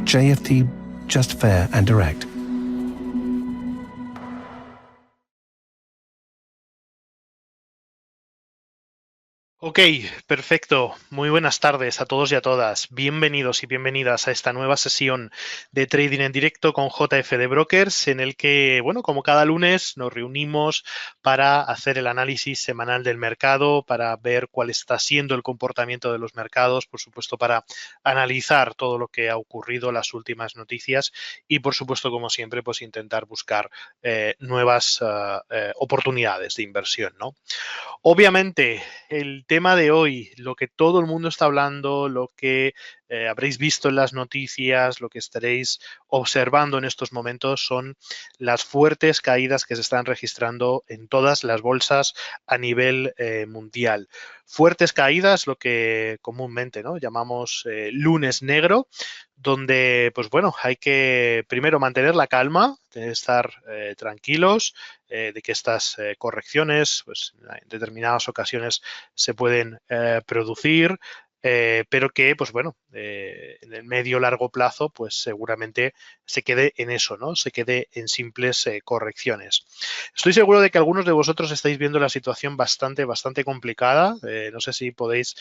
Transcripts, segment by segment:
JFT, just fair and direct. Ok, perfecto. Muy buenas tardes a todos y a todas. Bienvenidos y bienvenidas a esta nueva sesión de Trading en Directo con JFD Brokers, en el que, bueno, como cada lunes nos reunimos para hacer el análisis semanal del mercado, para ver cuál está siendo el comportamiento de los mercados, por supuesto, para analizar todo lo que ha ocurrido, las últimas noticias y, por supuesto, como siempre, pues intentar buscar nuevas oportunidades de inversión, ¿no? Obviamente, el tema de hoy, lo que todo el mundo está hablando, lo que habréis visto en las noticias, lo que estaréis observando en estos momentos son las fuertes caídas que se están registrando en todas las bolsas a nivel mundial. Fuertes caídas, lo que comúnmente, ¿no?, llamamos lunes negro, donde, pues bueno, hay que primero mantener la calma, estar tranquilos, de que estas correcciones, pues en determinadas ocasiones se pueden producir, pero que, pues bueno, en el medio largo plazo, pues seguramente se quede en eso, ¿no? Se quede en simples correcciones. Estoy seguro de que algunos de vosotros estáis viendo la situación bastante complicada. No sé si podéis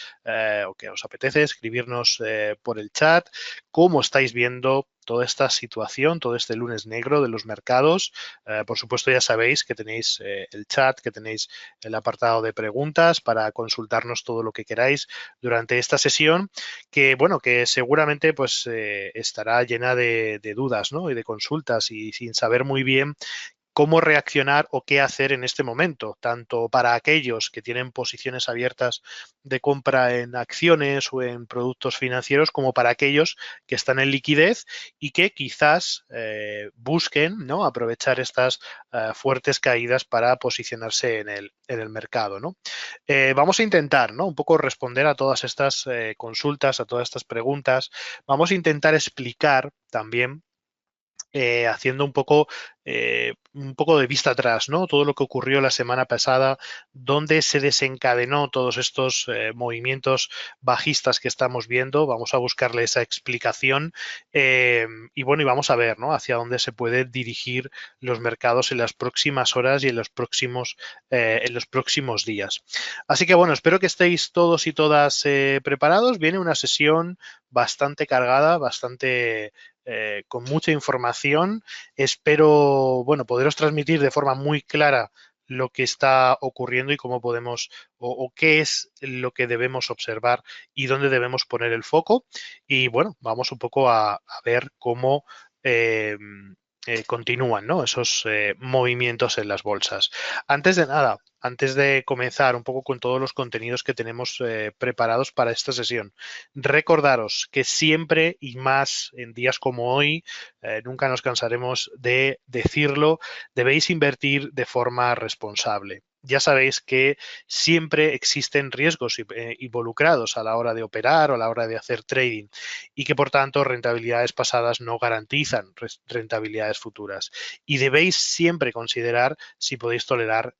o que os apetece escribirnos por el chat cómo estáis viendo toda esta situación, todo este lunes negro de los mercados. Por supuesto, ya sabéis que tenéis el chat, que tenéis el apartado de preguntas para consultarnos todo lo que queráis durante esta sesión, que bueno, que seguramente pues estará llena de dudas, ¿no?, y de consultas y sin saber muy bien cómo reaccionar o qué hacer en este momento, tanto para aquellos que tienen posiciones abiertas de compra en acciones o en productos financieros, como para aquellos que están en liquidez y que quizás busquen, ¿no?, aprovechar estas fuertes caídas para posicionarse en el mercado, ¿no? Vamos a intentar, ¿no?, un poco responder a todas estas consultas, a todas estas preguntas. Vamos a intentar explicar también haciendo un poco de vista atrás, ¿no?, todo lo que ocurrió la semana pasada, donde se desencadenó todos estos movimientos bajistas que estamos viendo. Vamos a buscarle esa explicación y bueno, y vamos a ver, ¿no?, hacia dónde se puede dirigir los mercados en las próximas horas y en los próximos días. Así que bueno, espero que estéis todos y todas preparados. Viene una sesión bastante cargada, con mucha información. Espero, bueno, poderos transmitir de forma muy clara lo que está ocurriendo y cómo podemos o qué es lo que debemos observar y dónde debemos poner el foco. Y bueno, vamos un poco a ver cómo continúan, ¿no?, esos movimientos en las bolsas. Antes de nada, antes de comenzar un poco con todos los contenidos que tenemos preparados para esta sesión, recordaros que siempre y más en días como hoy, nunca nos cansaremos de decirlo, debéis invertir de forma responsable. Ya sabéis que siempre existen riesgos involucrados a la hora de operar o a la hora de hacer trading y que por tanto rentabilidades pasadas no garantizan rentabilidades futuras. Y debéis siempre considerar si podéis tolerar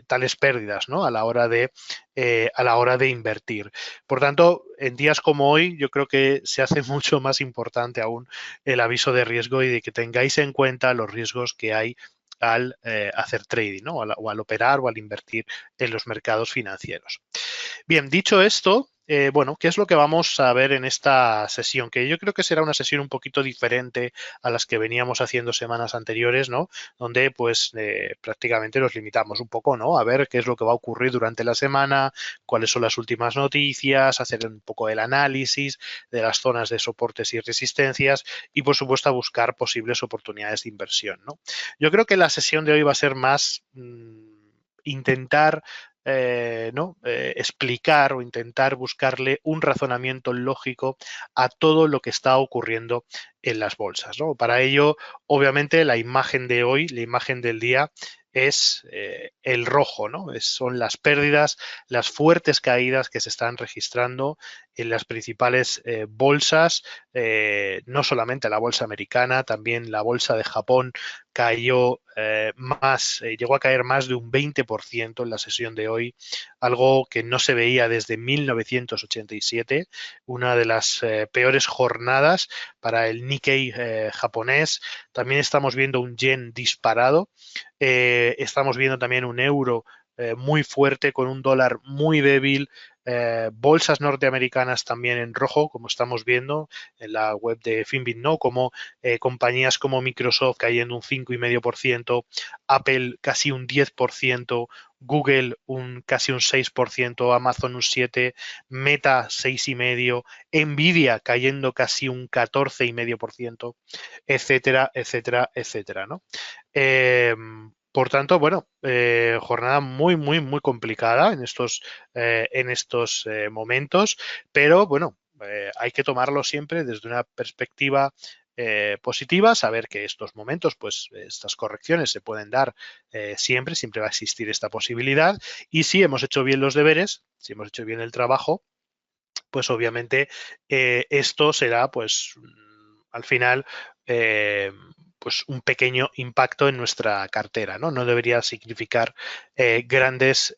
tales pérdidas, ¿no?, a la hora de invertir. Por tanto, en días como hoy, yo creo que se hace mucho más importante aún el aviso de riesgo y de que tengáis en cuenta los riesgos que hay al hacer trading, ¿no?, o al operar o al invertir en los mercados financieros. Bien, dicho esto, bueno, ¿qué es lo que vamos a ver en esta sesión? Que yo creo que será una sesión un poquito diferente a las que veníamos haciendo semanas anteriores, ¿no?, donde pues prácticamente nos limitamos un poco, ¿no?, a ver qué es lo que va a ocurrir durante la semana, cuáles son las últimas noticias, hacer un poco el análisis de las zonas de soportes y resistencias y, por supuesto, a buscar posibles oportunidades de inversión, ¿no? Yo creo que la sesión de hoy va a ser más intentar ¿no?, explicar o intentar buscarle un razonamiento lógico a todo lo que está ocurriendo en las bolsas, ¿no? Para ello, obviamente, la imagen de hoy, la imagen del día, es el rojo, ¿no? Son las pérdidas, las fuertes caídas que se están registrando en las principales bolsas, no solamente la bolsa americana, también la bolsa de Japón cayó llegó a caer más de un 20% en la sesión de hoy, algo que no se veía desde 1987, una de las peores jornadas para el Nikkei japonés. También estamos viendo un yen disparado, estamos viendo también un euro muy fuerte con un dólar muy débil, bolsas norteamericanas también en rojo, como estamos viendo en la web de Finbit, ¿no? Como compañías como Microsoft cayendo un 5,5%, Apple casi un 10%, Google casi un 6%, Amazon un 7%, Meta 6,5%, Nvidia cayendo casi un 14,5%, etcétera, etcétera, etcétera, ¿no? Por tanto, bueno, jornada muy, muy, muy complicada en estos momentos, pero bueno, hay que tomarlo siempre desde una perspectiva positiva, saber que estos momentos, pues estas correcciones se pueden dar siempre, siempre va a existir esta posibilidad, y si hemos hecho bien los deberes, si hemos hecho bien el trabajo, pues obviamente esto será, pues al final, pues un pequeño impacto en nuestra cartera, ¿no? No debería significar grandes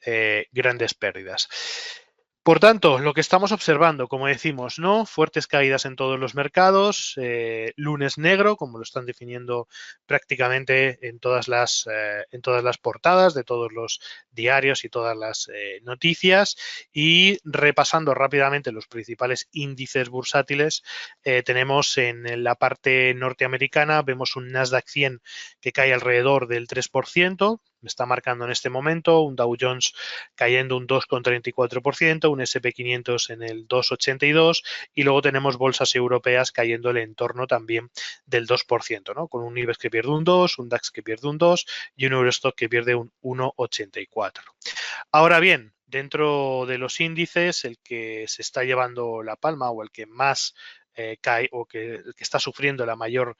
pérdidas. Por tanto, lo que estamos observando, como decimos, ¿no? Fuertes caídas en todos los mercados, lunes negro, como lo están definiendo prácticamente en todas las portadas de todos los diarios y todas las noticias. Y repasando rápidamente los principales índices bursátiles, tenemos en la parte norteamericana, vemos un Nasdaq 100 que cae alrededor del 3%, me está marcando en este momento, un Dow Jones cayendo un 2,34%, un S&P 500 en el 2,82%, y luego tenemos bolsas europeas cayendo el entorno también del 2%, ¿no? Con un IBEX que pierde un 2, un DAX que pierde un 2 y un Eurostock que pierde un 1,84. Ahora bien, dentro de los índices, el que se está llevando la palma o el que más cae o el que está sufriendo la mayor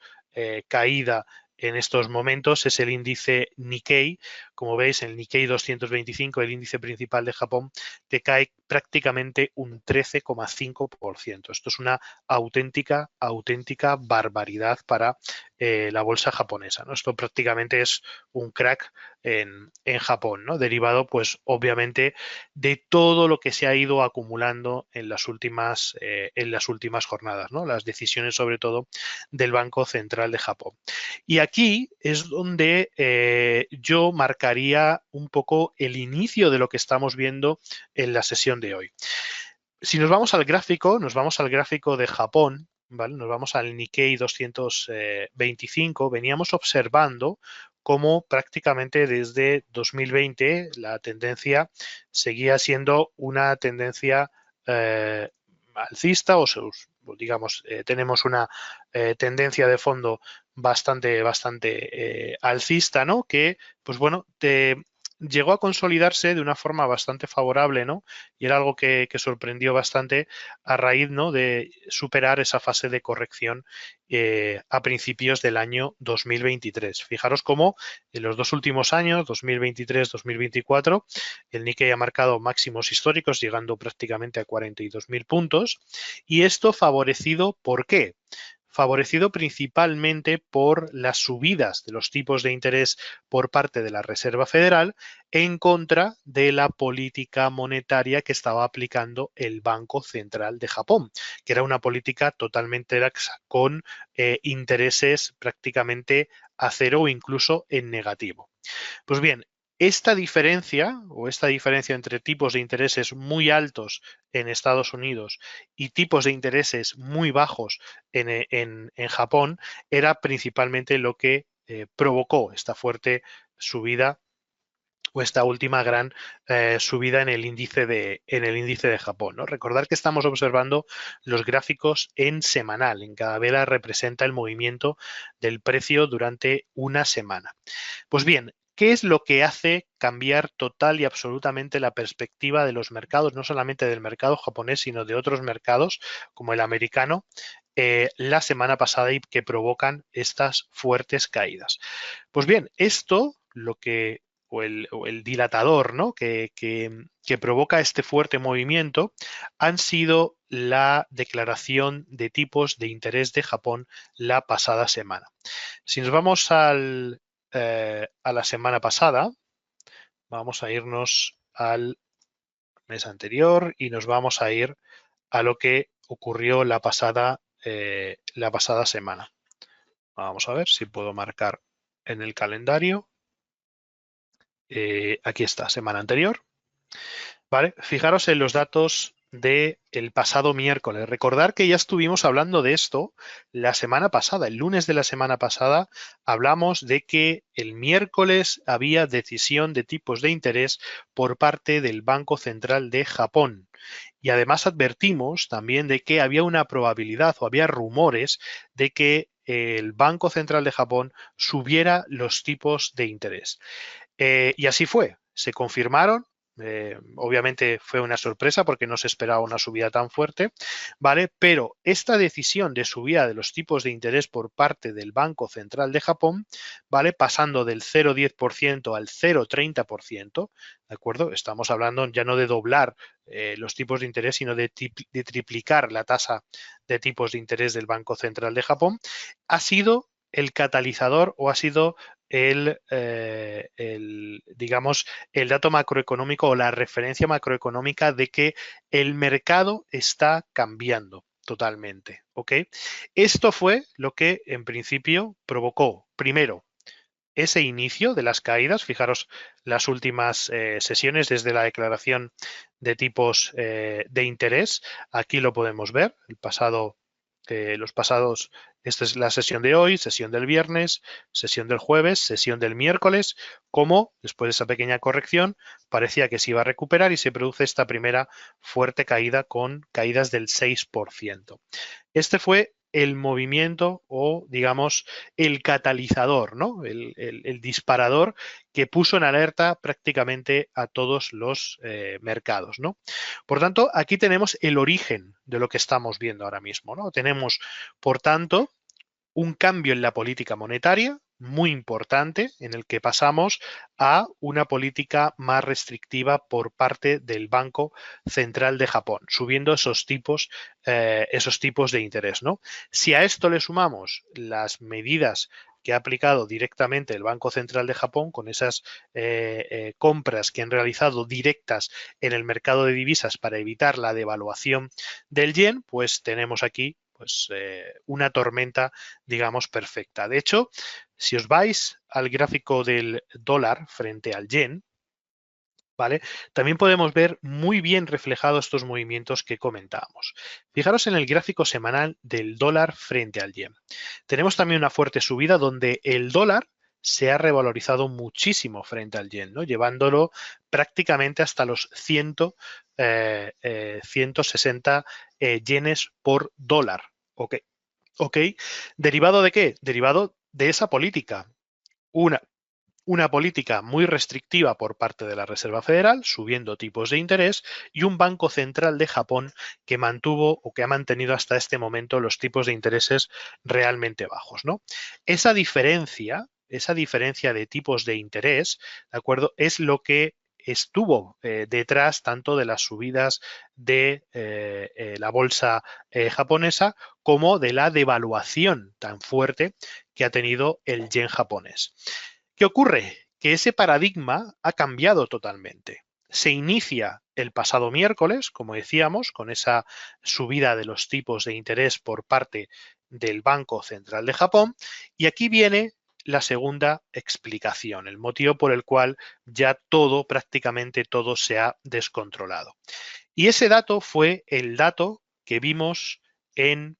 caída en estos momentos es el índice Nikkei. Como veis, el Nikkei 225, el índice principal de Japón, te cae prácticamente un 13,5%. Esto es una auténtica barbaridad para la bolsa japonesa, ¿no? Esto prácticamente es un crack en Japón, ¿no? Derivado, pues, obviamente, de todo lo que se ha ido acumulando en las últimas jornadas, ¿no? Las decisiones, sobre todo, del Banco Central de Japón. Y aquí es donde yo marcaría un poco el inicio de lo que estamos viendo en la sesión de hoy. Si nos vamos al gráfico de Japón, ¿vale? Nos vamos al Nikkei 225, veníamos observando cómo prácticamente desde 2020 la tendencia seguía siendo una tendencia alcista, o digamos, tenemos una tendencia de fondo bastante alcista, ¿no? Que, pues bueno, llegó a consolidarse de una forma bastante favorable, ¿no? Y era algo que sorprendió bastante a raíz, ¿no?, de superar esa fase de corrección a principios del año 2023. Fijaros cómo en los dos últimos años, 2023-2024, el Nikkei ha marcado máximos históricos, llegando prácticamente a 42.000 puntos. Y esto favorecido, ¿por qué? Favorecido principalmente por las subidas de los tipos de interés por parte de la Reserva Federal en contra de la política monetaria que estaba aplicando el Banco Central de Japón, que era una política totalmente laxa, con intereses prácticamente a cero o incluso en negativo. Pues bien, esta diferencia entre tipos de intereses muy altos en Estados Unidos y tipos de intereses muy bajos en Japón era principalmente lo que provocó esta fuerte subida o esta última gran subida en el índice de Japón, ¿no? Recordar que estamos observando los gráficos en semanal. En cada vela representa el movimiento del precio durante una semana. Pues bien, ¿qué es lo que hace cambiar total y absolutamente la perspectiva de los mercados, no solamente del mercado japonés, sino de otros mercados como el americano, la semana pasada, y que provocan estas fuertes caídas? Pues bien, esto o el dilatador, ¿no?, que provoca este fuerte movimiento han sido la declaración de tipos de interés de Japón la pasada semana. Si nos vamos al a la semana pasada, vamos a irnos al mes anterior y nos vamos a ir a lo que ocurrió la pasada semana. Vamos a ver si puedo marcar en el calendario. Aquí está, semana anterior. ¿Vale? Fijaros en los datos del pasado miércoles. Recordar que ya estuvimos hablando de esto la semana pasada. El lunes de la semana pasada hablamos de que el miércoles había decisión de tipos de interés por parte del Banco Central de Japón. Y además advertimos también de que había una probabilidad o había rumores de que el Banco Central de Japón subiera los tipos de interés. Y así fue, se confirmaron. Obviamente fue una sorpresa porque no se esperaba una subida tan fuerte, ¿vale? Pero esta decisión de subida de los tipos de interés por parte del Banco Central de Japón, ¿vale? Pasando del 0,10% al 0,30%, ¿de acuerdo? Estamos hablando ya no de doblar los tipos de interés, sino de triplicar la tasa de tipos de interés del Banco Central de Japón, ha sido el catalizador o ha sido digamos, el dato macroeconómico o la referencia macroeconómica de que el mercado está cambiando totalmente, ¿ok? Esto fue lo que en principio provocó, primero, ese inicio de las caídas. Fijaros las últimas sesiones desde la declaración de tipos de interés. Aquí lo podemos ver, los pasados, esta es la sesión de hoy, sesión del viernes, sesión del jueves, sesión del miércoles, como después de esa pequeña corrección parecía que se iba a recuperar y se produce esta primera fuerte caída con caídas del 6%. Este fue el movimiento o, digamos, el catalizador, ¿no? El disparador que puso en alerta prácticamente a todos los mercados, ¿no? Por tanto, aquí tenemos el origen de lo que estamos viendo ahora mismo, ¿no? Tenemos, por tanto, un cambio en la política monetaria muy importante en el que pasamos a una política más restrictiva por parte del Banco Central de Japón, subiendo esos tipos de interés, ¿no? Si a esto le sumamos las medidas que ha aplicado directamente el Banco Central de Japón con esas compras que han realizado directas en el mercado de divisas para evitar la devaluación del yen, pues tenemos aquí una tormenta, digamos, perfecta. De hecho, si os vais al gráfico del dólar frente al yen, ¿vale? También podemos ver muy bien reflejados estos movimientos que comentábamos. Fijaros en el gráfico semanal del dólar frente al yen. Tenemos también una fuerte subida donde el dólar se ha revalorizado muchísimo frente al yen, ¿no? Llevándolo prácticamente hasta los 160 yenes por dólar. ¿Ok? ¿Ok? ¿Derivado de qué? Derivado de esa política. Una política muy restrictiva por parte de la Reserva Federal, subiendo tipos de interés, y un Banco Central de Japón que mantuvo o que ha mantenido hasta este momento los tipos de intereses realmente bajos, ¿no? Esa diferencia de tipos de interés, ¿de acuerdo? Es lo que estuvo detrás tanto de las subidas de la bolsa japonesa como de la devaluación tan fuerte que ha tenido el yen japonés. ¿Qué ocurre? Que ese paradigma ha cambiado totalmente. Se inicia el pasado miércoles, como decíamos, con esa subida de los tipos de interés por parte del Banco Central de Japón, y aquí viene la segunda explicación, el motivo por el cual ya prácticamente todo se ha descontrolado. Y ese dato fue el dato que vimos en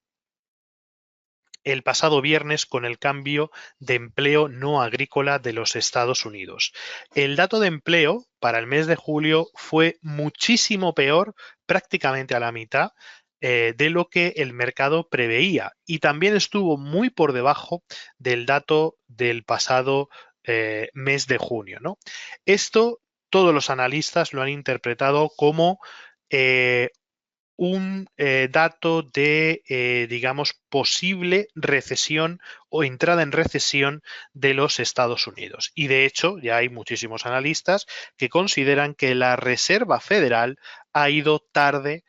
el pasado viernes con el cambio de empleo no agrícola de los Estados Unidos. El dato de empleo para el mes de julio fue muchísimo peor, prácticamente a la mitad, de lo que el mercado preveía, y también estuvo muy por debajo del dato del pasado mes de junio, ¿no? Esto todos los analistas lo han interpretado como un dato de, digamos, posible recesión o entrada en recesión de los Estados Unidos. Y de hecho, ya hay muchísimos analistas que consideran que la Reserva Federal ha ido tarde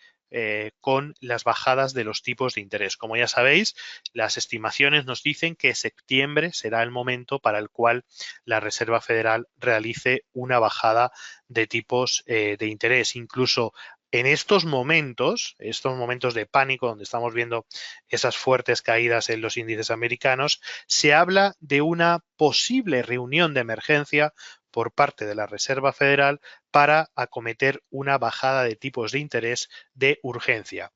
con las bajadas de los tipos de interés. Como ya sabéis, las estimaciones nos dicen que septiembre será el momento para el cual la Reserva Federal realice una bajada de tipos de interés. Incluso en estos momentos de pánico, donde estamos viendo esas fuertes caídas en los índices americanos, se habla de una posible reunión de emergencia por parte de la Reserva Federal para acometer una bajada de tipos de interés de urgencia.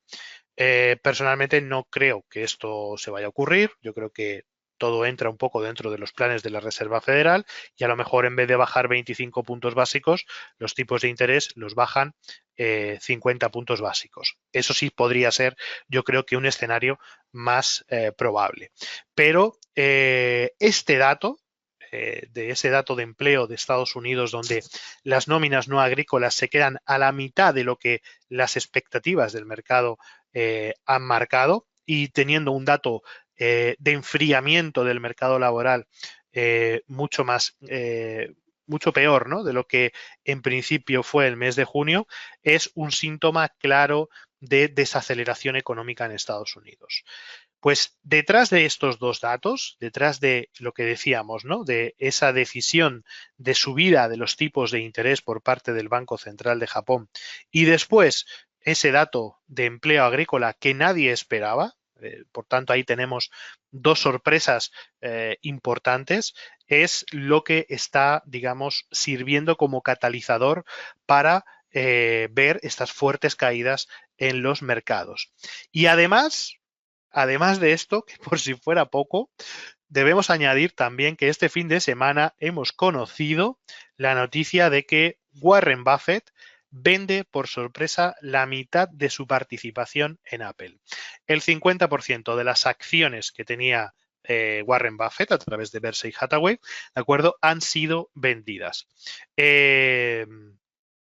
Personalmente no creo que esto se vaya a ocurrir. Yo creo que todo entra un poco dentro de los planes de la Reserva Federal y a lo mejor en vez de bajar 25 puntos básicos, los tipos de interés los bajan 50 puntos básicos. Eso sí podría ser, yo creo que un escenario más probable. Pero este dato, de ese dato de empleo de Estados Unidos, donde las nóminas no agrícolas se quedan a la mitad de lo que las expectativas del mercado han marcado, y teniendo un dato de enfriamiento del mercado laboral mucho más, mucho peor, ¿no?, de lo que en principio fue el mes de junio, es un síntoma claro de desaceleración económica en Estados Unidos. Pues detrás de estos dos datos, detrás de lo que decíamos, ¿no?, de esa decisión de subida de los tipos de interés por parte del Banco Central de Japón y después ese dato de empleo agrícola que nadie esperaba, por tanto ahí tenemos dos sorpresas importantes, es lo que está, digamos, sirviendo como catalizador para ver estas fuertes caídas en los mercados. Y además de esto, que por si fuera poco, debemos añadir también que este fin de semana hemos conocido la noticia de que Warren Buffett vende por sorpresa la mitad de su participación en Apple. El 50% de las acciones que tenía Warren Buffett a través de Berkshire Hathaway, ¿de acuerdo?, han sido vendidas,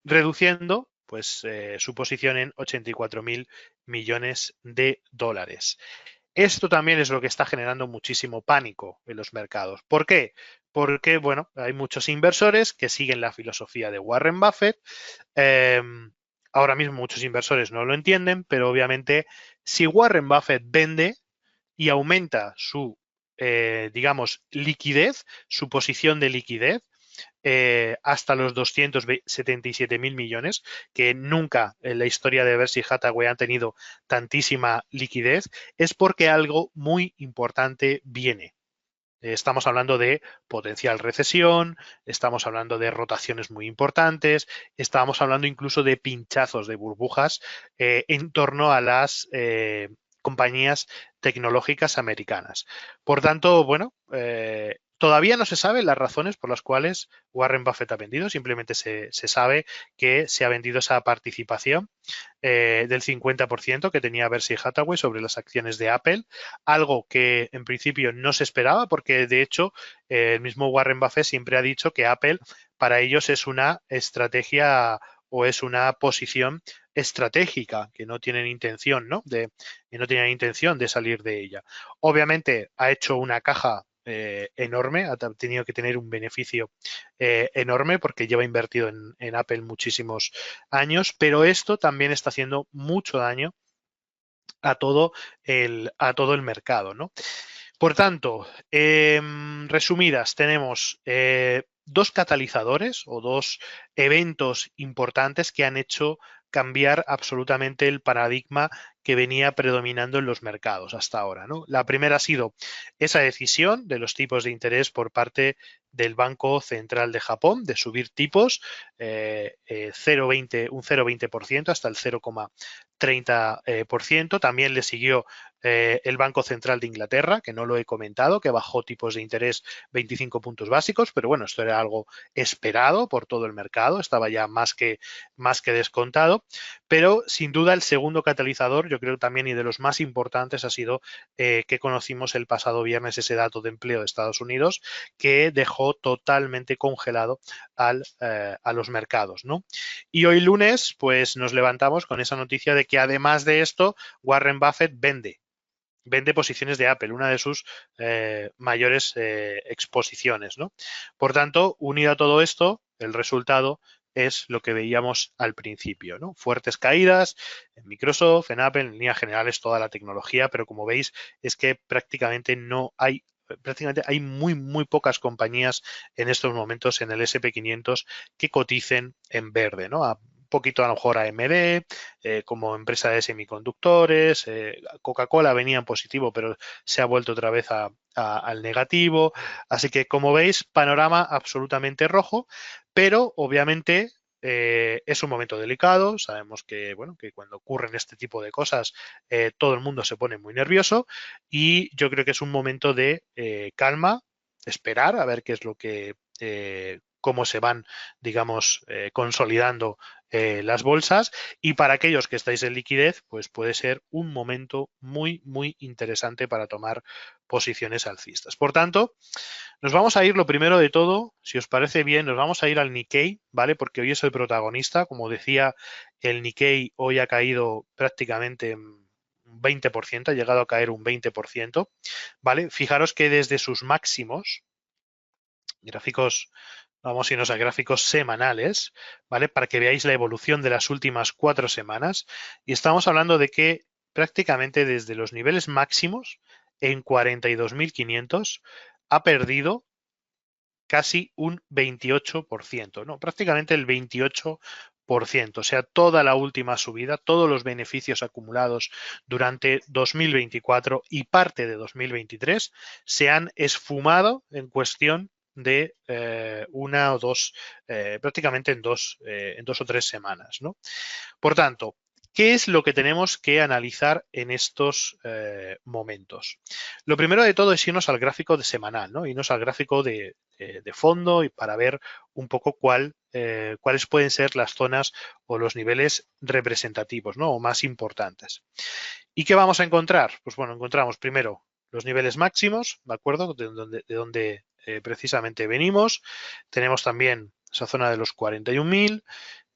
reduciendo pues su posición en 84.000 millones de dólares. Esto también es lo que está generando muchísimo pánico en los mercados. ¿Por qué? Porque, bueno, hay muchos inversores que siguen la filosofía de Warren Buffett. Ahora mismo muchos inversores no lo entienden, pero obviamente si Warren Buffett vende y aumenta su, digamos, liquidez, su posición de liquidez, hasta los 277.000 millones, que nunca en la historia de Berkshire Hathaway han tenido tantísima liquidez, es porque algo muy importante viene. Estamos hablando de potencial recesión, estamos hablando de rotaciones muy importantes, estamos hablando incluso de pinchazos de burbujas en torno a las compañías tecnológicas americanas. Por tanto, bueno, todavía no se sabe las razones por las cuales Warren Buffett ha vendido, simplemente se sabe que se ha vendido esa participación del 50% que tenía Berkshire Hathaway sobre las acciones de Apple, algo que en principio no se esperaba porque de hecho el mismo Warren Buffett siempre ha dicho que Apple para ellos es una estrategia o es una posición estratégica, que no tienen intención, ¿no?, no tienen intención de salir de ella. Obviamente ha hecho una caja enorme, ha tenido que tener un beneficio enorme porque lleva invertido en Apple muchísimos años, pero esto también está haciendo mucho daño a todo el mercado, ¿no? Por tanto, resumidas, tenemos dos catalizadores o dos eventos importantes que han hecho cambiar absolutamente el paradigma que venía predominando en los mercados hasta ahora, ¿no? La primera ha sido esa decisión de los tipos de interés por parte del Banco Central de Japón de subir tipos un 0,20% hasta el 0,30%. También le siguió el Banco Central de Inglaterra, que no lo he comentado, que bajó tipos de interés 25 puntos básicos, pero bueno, esto era algo esperado por todo el mercado, estaba ya más que descontado, pero sin duda el segundo catalizador, yo creo también y de los más importantes, ha sido que conocimos el pasado viernes ese dato de empleo de Estados Unidos que dejó totalmente congelado a los mercados, ¿no? Y hoy lunes, pues nos levantamos con esa noticia de que además de esto, Warren Buffett vende posiciones de Apple, una de sus mayores exposiciones, ¿no? Por tanto, unido a todo esto, el resultado es lo que veíamos al principio, ¿no? Fuertes caídas en Microsoft, en Apple, en líneas generales toda la tecnología, pero como veis es que prácticamente hay muy pocas compañías en estos momentos en el SP500 que coticen en verde, ¿no? Un poquito a lo mejor AMD, como empresa de semiconductores, Coca-Cola venía en positivo, pero se ha vuelto otra vez al negativo. Así que, como veis, panorama absolutamente rojo, pero obviamente es un momento delicado. Sabemos que, bueno, que cuando ocurren este tipo de cosas, todo el mundo se pone muy nervioso y yo creo que es un momento de calma, esperar a ver qué es lo que, cómo se van, digamos, consolidando las bolsas, y para aquellos que estáis en liquidez, pues puede ser un momento muy interesante para tomar posiciones alcistas. Por tanto, nos vamos a ir, lo primero de todo, si os parece bien, nos vamos a ir al Nikkei, ¿vale? Porque hoy es el protagonista. Como decía, el Nikkei hoy ha caído prácticamente un 20%, ha llegado a caer un 20%, ¿vale? Fijaros que desde sus máximos, gráficos, vamos a irnos a gráficos semanales, ¿vale? Para que veáis la evolución de las últimas 4 semanas. Y estamos hablando de que prácticamente desde los niveles máximos, en 42.500, ha perdido casi un 28%, ¿no? Prácticamente el 28%, o sea, toda la última subida, todos los beneficios acumulados durante 2024 y parte de 2023 se han esfumado en cuestión de una o dos, prácticamente en dos o tres semanas, ¿no? Por tanto, ¿qué es lo que tenemos que analizar en estos momentos? Lo primero de todo es irnos al gráfico de semanal, ¿no? Irnos al gráfico de fondo y para ver un poco cuáles pueden ser las zonas o los niveles representativos, ¿no? O más importantes. ¿Y qué vamos a encontrar? Pues bueno, encontramos primero los niveles máximos, ¿de acuerdo? De donde precisamente venimos. Tenemos también esa zona de los 41.000.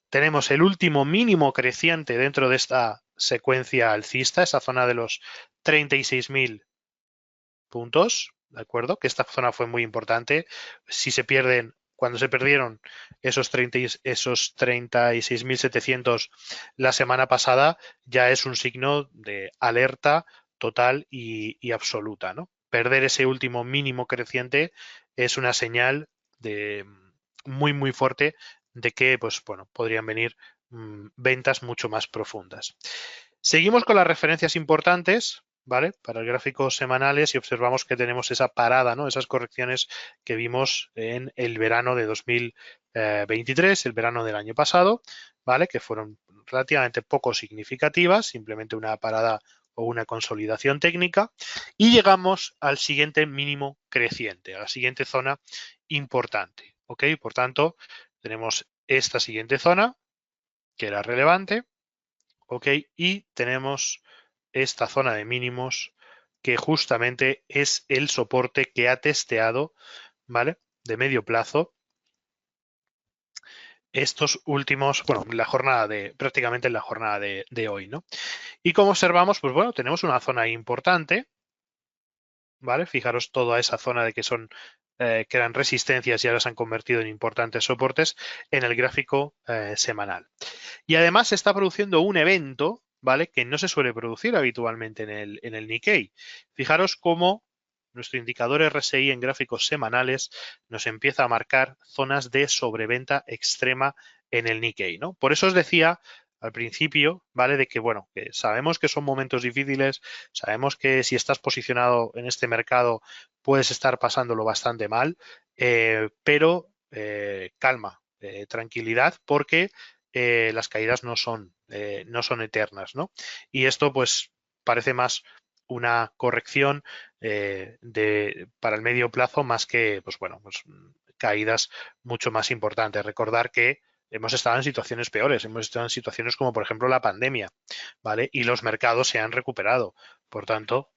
Tenemos el último mínimo creciente dentro de esta secuencia alcista, esa zona de los 36.000 puntos, ¿de acuerdo? Que esta zona fue muy importante. Si se pierden, cuando se perdieron esos 36.700 la semana pasada, ya es un signo de alerta total y absoluta, ¿no? Perder ese último mínimo creciente es una señal de muy fuerte de que, pues bueno, podrían venir ventas mucho más profundas. Seguimos con las referencias importantes, ¿vale? Para el gráfico semanales, y observamos que tenemos esa parada, ¿no? Esas correcciones que vimos en el verano de 2023, el verano del año pasado, ¿vale? Que fueron relativamente poco significativas, simplemente una parada o una consolidación técnica, y llegamos al siguiente mínimo creciente, a la siguiente zona importante, ¿ok? Por tanto, tenemos esta siguiente zona, que era relevante, ¿ok? Y tenemos esta zona de mínimos, que justamente es el soporte que ha testeado, ¿vale? De medio plazo estos últimos, bueno, prácticamente en la jornada de hoy, ¿no? Y como observamos, pues bueno, tenemos una zona importante, ¿vale? Fijaros toda esa zona de que que eran resistencias y ahora se han convertido en importantes soportes en el gráfico semanal. Y además se está produciendo un evento, ¿vale? Que no se suele producir habitualmente en el Nikkei. Fijaros cómo nuestro indicador RSI en gráficos semanales nos empieza a marcar zonas de sobreventa extrema en el Nikkei, ¿no? Por eso os decía al principio, ¿vale? De que, bueno, que sabemos que son momentos difíciles, sabemos que si estás posicionado en este mercado puedes estar pasándolo bastante mal, pero calma, tranquilidad, porque las caídas no son eternas, ¿no? Y esto, pues, parece más una corrección para el medio plazo más que, pues bueno, pues, caídas mucho más importantes. Recordar que hemos estado en situaciones peores, hemos estado en situaciones como, por ejemplo, la pandemia, ¿vale? Y los mercados se han recuperado. Por tanto,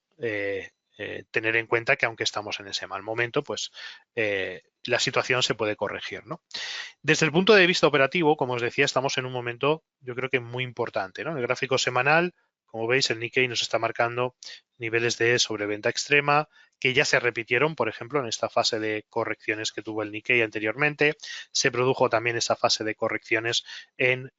tener en cuenta que aunque estamos en ese mal momento, pues la situación se puede corregir, ¿no? Desde el punto de vista operativo, como os decía, estamos en un momento, yo creo que muy importante, ¿no? El gráfico semanal, como veis, el Nikkei nos está marcando niveles de sobreventa extrema que ya se repitieron, por ejemplo, en esta fase de correcciones que tuvo el Nikkei anteriormente. Se produjo también esa fase de correcciones en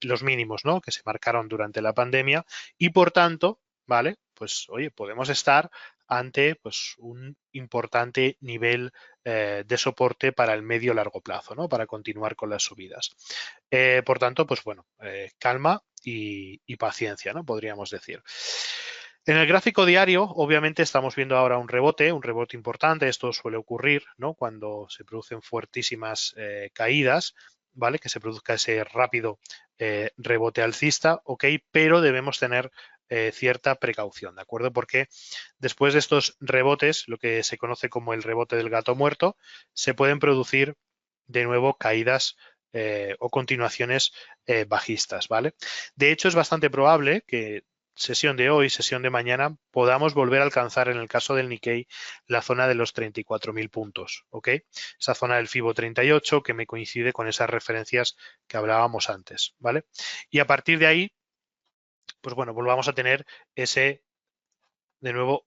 los mínimos, ¿no?, que se marcaron durante la pandemia y, por tanto, ¿vale? Pues, oye, podemos estar ante pues, un importante nivel de soporte para el medio largo plazo, ¿no?, para continuar con las subidas. Por tanto, pues bueno, calma y paciencia, ¿no?, podríamos decir. En el gráfico diario, obviamente, estamos viendo ahora un rebote importante. Esto suele ocurrir, ¿no?, cuando se producen fuertísimas caídas, ¿vale? Que se produzca ese rápido rebote alcista, ¿ok? Pero debemos tener cierta precaución, ¿de acuerdo? Porque después de estos rebotes, lo que se conoce como el rebote del gato muerto, se pueden producir de nuevo caídas o continuaciones bajistas, ¿vale? De hecho, es bastante probable que sesión de hoy, sesión de mañana, podamos volver a alcanzar, en el caso del Nikkei, la zona de los 34.000 puntos, ¿ok? Esa zona del FIBO 38 que me coincide con esas referencias que hablábamos antes, ¿vale? Y a partir de ahí, pues bueno, volvamos a tener ese, de nuevo,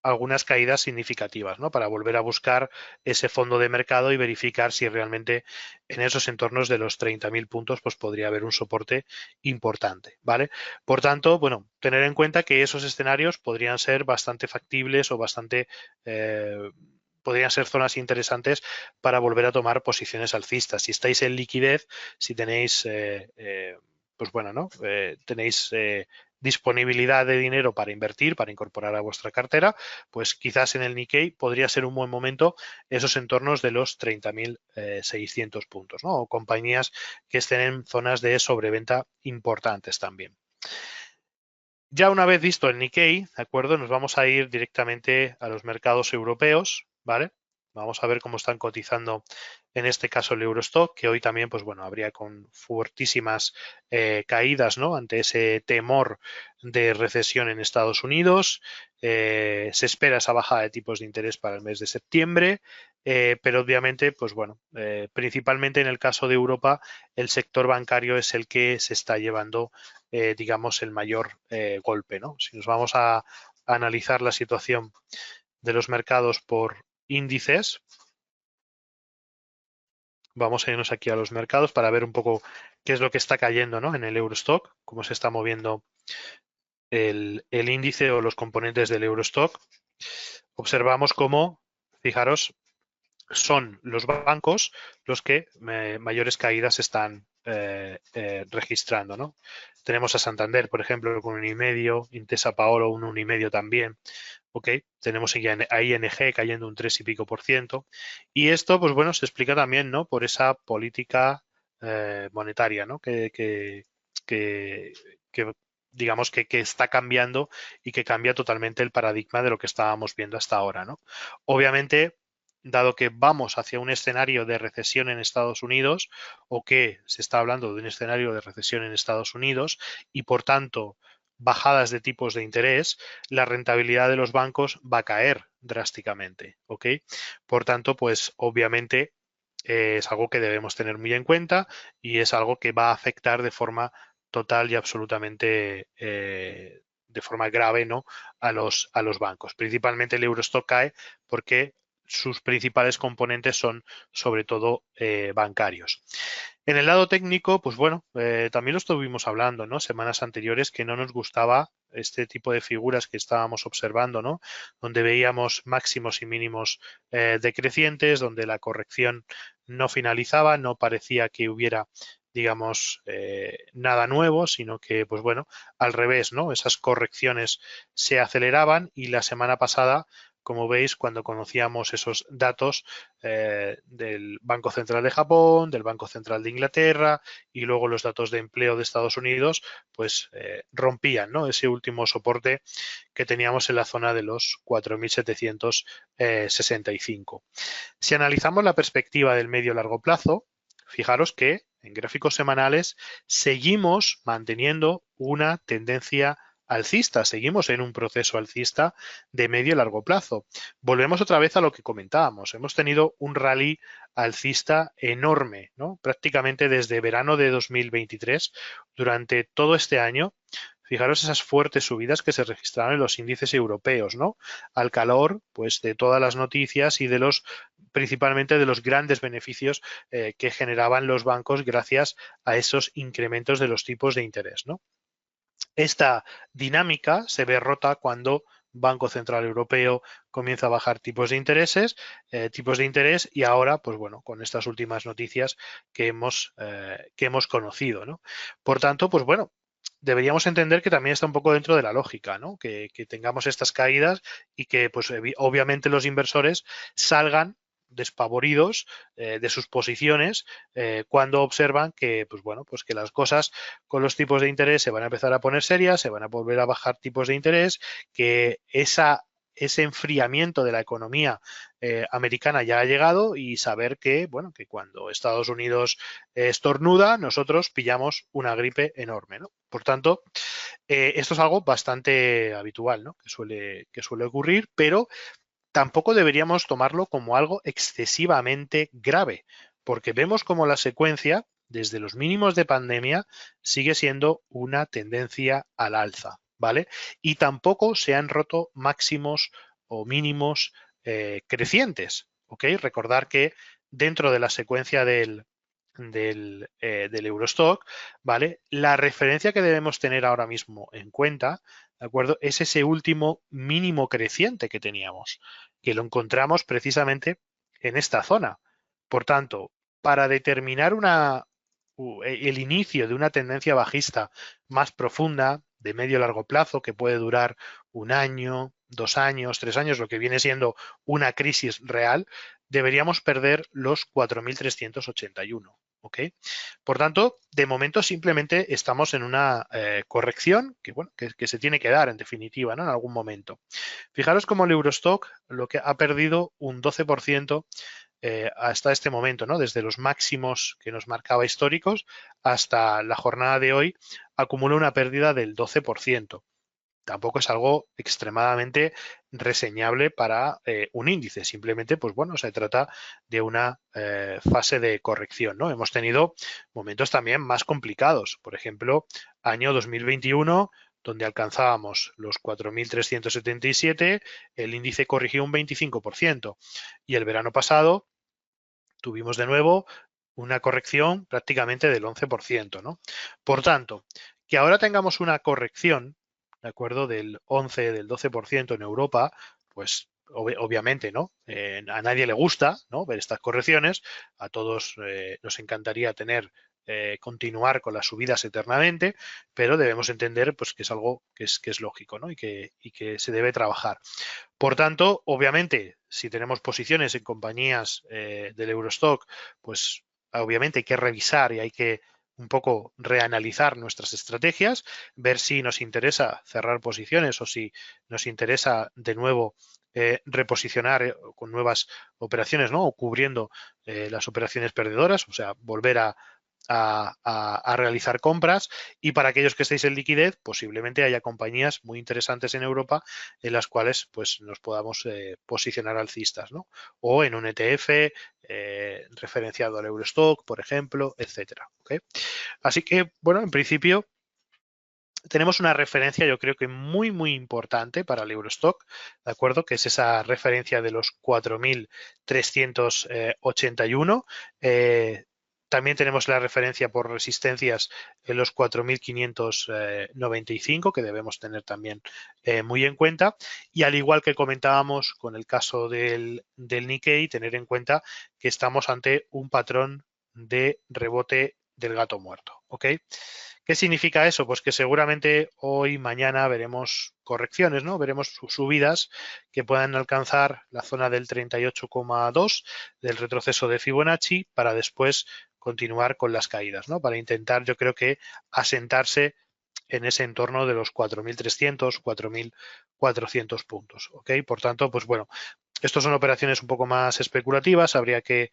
algunas caídas significativas, ¿no?, para volver a buscar ese fondo de mercado y verificar si realmente en esos entornos de los 30.000 puntos pues podría haber un soporte importante, ¿vale? Por tanto, bueno, tener en cuenta que esos escenarios podrían ser bastante factibles o bastante podrían ser zonas interesantes para volver a tomar posiciones alcistas. Si estáis en liquidez, si tenéis pues bueno, ¿no? Tenéis disponibilidad de dinero para invertir, para incorporar a vuestra cartera, pues quizás en el Nikkei podría ser un buen momento esos entornos de los 30.600 puntos, ¿no? O compañías que estén en zonas de sobreventa importantes también. Ya una vez visto el Nikkei, ¿de acuerdo? Nos vamos a ir directamente a los mercados europeos, ¿vale? Vamos a ver cómo están cotizando, en este caso, el Eurostock, que hoy también, pues bueno, habría con fuertísimas caídas, ¿no?, ante ese temor de recesión en Estados Unidos. Se espera esa bajada de tipos de interés para el mes de septiembre, pero obviamente, pues bueno, principalmente en el caso de Europa, el sector bancario es el que se está llevando, digamos, el mayor golpe, ¿no? Si nos vamos a analizar la situación de los mercados por índices, vamos a irnos aquí a los mercados para ver un poco qué es lo que está cayendo, ¿no?, en el Eurostock, cómo se está moviendo el índice o los componentes del Eurostock. Observamos cómo, fijaros, son los bancos los que mayores caídas están registrando, ¿no? Tenemos a Santander, por ejemplo, con 1,5, Intesa Paolo un 1,5 también, ¿ok? Tenemos a ING cayendo un 3 y pico %. Y esto, pues bueno, se explica también, ¿no?, por esa política monetaria, ¿no?, que digamos que está cambiando y que cambia totalmente el paradigma de lo que estábamos viendo hasta ahora, ¿no? Obviamente, dado que vamos hacia un escenario de recesión en Estados Unidos, o que se está hablando de un escenario de recesión en Estados Unidos y, por tanto, bajadas de tipos de interés, la rentabilidad de los bancos va a caer drásticamente, ¿ok? Por tanto, pues obviamente es algo que debemos tener muy en cuenta y es algo que va a afectar de forma total y absolutamente de forma grave, ¿no?, a los bancos. Principalmente el Eurostock cae porque sus principales componentes son sobre todo bancarios. En el lado técnico, pues bueno, también lo estuvimos hablando, ¿no?, semanas anteriores, que no nos gustaba este tipo de figuras que estábamos observando, ¿no?, donde veíamos máximos y mínimos decrecientes, donde la corrección no finalizaba, no parecía que hubiera, digamos, nada nuevo, sino que, pues bueno, al revés, ¿no?, esas correcciones se aceleraban y la semana pasada, como veis, cuando conocíamos esos datos del Banco Central de Japón, del Banco Central de Inglaterra y luego los datos de empleo de Estados Unidos, pues rompían, ¿no?, ese último soporte que teníamos en la zona de los 4.765. Si analizamos la perspectiva del medio-largo plazo, fijaros que en gráficos semanales seguimos manteniendo una tendencia alcista, seguimos en un proceso alcista de medio y largo plazo. Volvemos otra vez a lo que comentábamos. Hemos tenido un rally alcista enorme, ¿no?, prácticamente desde verano de 2023. Durante todo este año, fijaros esas fuertes subidas que se registraron en los índices europeos, ¿no? Al calor, pues, de todas las noticias y de los, principalmente de los grandes beneficios que generaban los bancos gracias a esos incrementos de los tipos de interés, ¿no? Esta dinámica se ve rota cuando Banco Central Europeo comienza a bajar tipos de interés y ahora, pues bueno, con estas últimas noticias que hemos conocido, ¿no? Por tanto, pues bueno, deberíamos entender que también está un poco dentro de la lógica, ¿no? Que tengamos estas caídas y que, pues obviamente los inversores salgan despavoridos de sus posiciones cuando observan que, pues bueno, pues que las cosas con los tipos de interés se van a empezar a poner serias, se van a volver a bajar tipos de interés, que ese enfriamiento de la economía americana ya ha llegado y saber que, bueno, que cuando Estados Unidos estornuda, nosotros pillamos una gripe enorme, ¿no? Por tanto, esto es algo bastante habitual, ¿no? Que suele ocurrir, pero tampoco deberíamos tomarlo como algo excesivamente grave, porque vemos como la secuencia, desde los mínimos de pandemia, sigue siendo una tendencia al alza, ¿vale? Y tampoco se han roto máximos o mínimos crecientes, ¿ok? Recordar que dentro de la secuencia del Eurostock, ¿vale? La referencia que debemos tener ahora mismo en cuenta, ¿de acuerdo? Es ese último mínimo creciente que teníamos, que lo encontramos precisamente en esta zona. Por tanto, para determinar el inicio de una tendencia bajista más profunda, de medio a largo plazo, que puede durar 1 año, 2 años, 3 años, lo que viene siendo una crisis real, deberíamos perder los 4.381. ¿Ok? Por tanto, de momento simplemente estamos en una corrección que, bueno, que se tiene que dar en definitiva, ¿no? En algún momento. Fijaros como el Eurostock lo que ha perdido un 12% hasta este momento, ¿no? Desde los máximos que nos marcaba históricos hasta la jornada de hoy, acumula una pérdida del 12%. Tampoco es algo extremadamente reseñable para un índice, simplemente, pues bueno, se trata de una fase de corrección, ¿no? Hemos tenido momentos también más complicados, por ejemplo, año 2021, donde alcanzábamos los 4.377, el índice corrigió un 25%, y el verano pasado tuvimos de nuevo una corrección prácticamente del 11%, ¿no? Por tanto, que ahora tengamos una corrección, ¿de acuerdo? Del 11, del 12% en Europa, pues obviamente, ¿no? A nadie le gusta, ¿no? Ver estas correcciones, a todos nos encantaría continuar con las subidas eternamente, pero debemos entender pues, que es algo que es lógico, ¿no? Y que se debe trabajar. Por tanto, obviamente, si tenemos posiciones en compañías del Eurostock, pues obviamente hay que revisar y hay que un poco reanalizar nuestras estrategias, ver si nos interesa cerrar posiciones o si nos interesa de nuevo reposicionar con nuevas operaciones, ¿no? O cubriendo las operaciones perdedoras, o sea, volver a realizar compras, y para aquellos que estéis en liquidez posiblemente haya compañías muy interesantes en Europa en las cuales pues nos podamos posicionar alcistas, ¿no? O en un ETF referenciado al Eurostock, por ejemplo, etcétera. ¿Okay? Así que, bueno, en principio tenemos una referencia, yo creo que muy importante para el Eurostock, ¿de acuerdo? Que es esa referencia de los 4.381. También tenemos la referencia por resistencias en los 4.595, que debemos tener también muy en cuenta. Y al igual que comentábamos con el caso del Nikkei, tener en cuenta que estamos ante un patrón de rebote del gato muerto. ¿Ok? ¿Qué significa eso? Pues que seguramente hoy, mañana veremos correcciones, ¿no? Veremos subidas que puedan alcanzar la zona del 38,2 del retroceso de Fibonacci para después continuar con las caídas, ¿no? Para intentar, yo creo que asentarse en ese entorno de los 4.300, 4.400 puntos, ¿ok? Por tanto, pues bueno, estos son operaciones un poco más especulativas, habría que